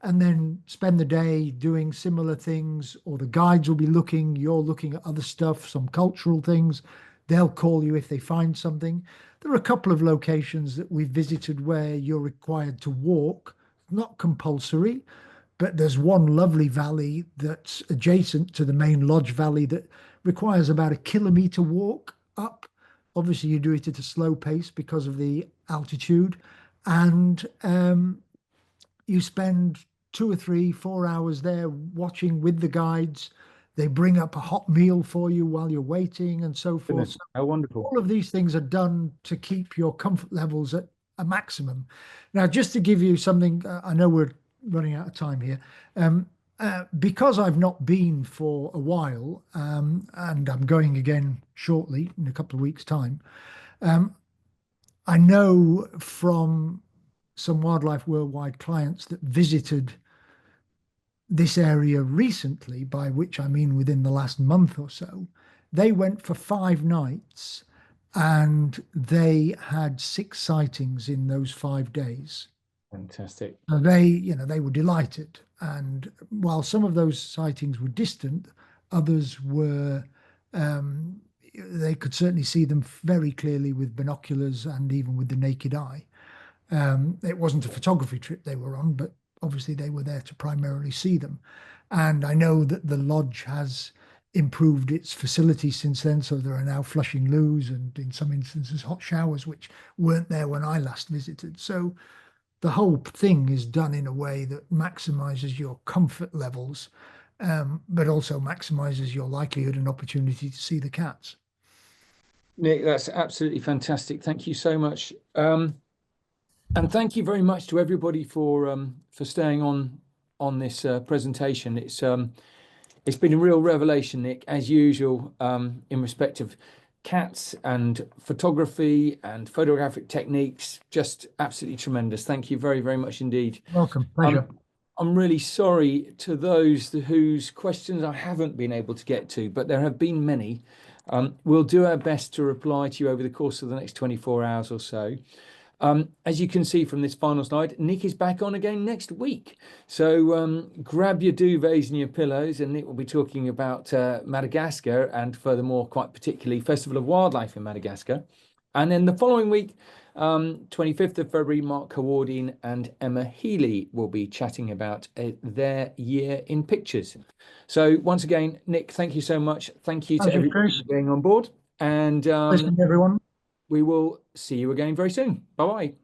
and then spend the day doing similar things. Or the guides will be looking, you're looking at other stuff, some cultural things. They'll call you if they find something. There are a couple of locations that we've visited where you're required to walk, not compulsory, but there's one lovely valley that's adjacent to the main lodge valley that requires about a kilometre walk up. Obviously, you do it at a slow pace because of the altitude, and you spend 2 or 3, 4 hours there watching with the guides. They bring up a hot meal for you while you're waiting and so forth. Goodness, So how wonderful. all of these things are done to keep your comfort levels at a maximum. Now, just to give you something, I know we're running out of time here. Because I've not been for a while, and I'm going again shortly in a couple of weeks' time, I know from some Wildlife Worldwide clients that visited this area recently, by which I mean within the last month or so, they went for 5 nights and they had 6 sightings in those 5 days. Fantastic. They were delighted. And while some of those sightings were distant, others were, they could certainly see them very clearly with binoculars and even with the naked eye. It wasn't a photography trip they were on, but obviously they were there to primarily see them. And I know that the lodge has improved its facilities since then, so there are now flushing loos and in some instances hot showers, which weren't there when I last visited. So the whole thing is done in a way that maximizes your comfort levels, but also maximizes your likelihood and opportunity to see the cats. Nick, that's absolutely fantastic. Thank you so much. And thank you very much to everybody for staying on this presentation. It's been a real revelation, Nick, as usual, in respect of cats and photography and photographic techniques. Just absolutely tremendous. Thank you very, very much indeed. Welcome, pleasure. I'm really sorry to those whose questions I haven't been able to get to, but there have been many. We'll do our best to reply to you over the course of the next 24 hours or so. As you can see from this final slide, Nick is back on again next week. So grab your duvets and your pillows, and Nick will be talking about Madagascar and furthermore, quite particularly, Festival of Wildlife in Madagascar. And then the following week, 25th of February, Mark Cowardine and Emma Healy will be chatting about their year in pictures. So once again, Nick, thank you so much. Thank you to everybody for being on board. And Listening, everyone. we will see you again very soon. Bye-bye.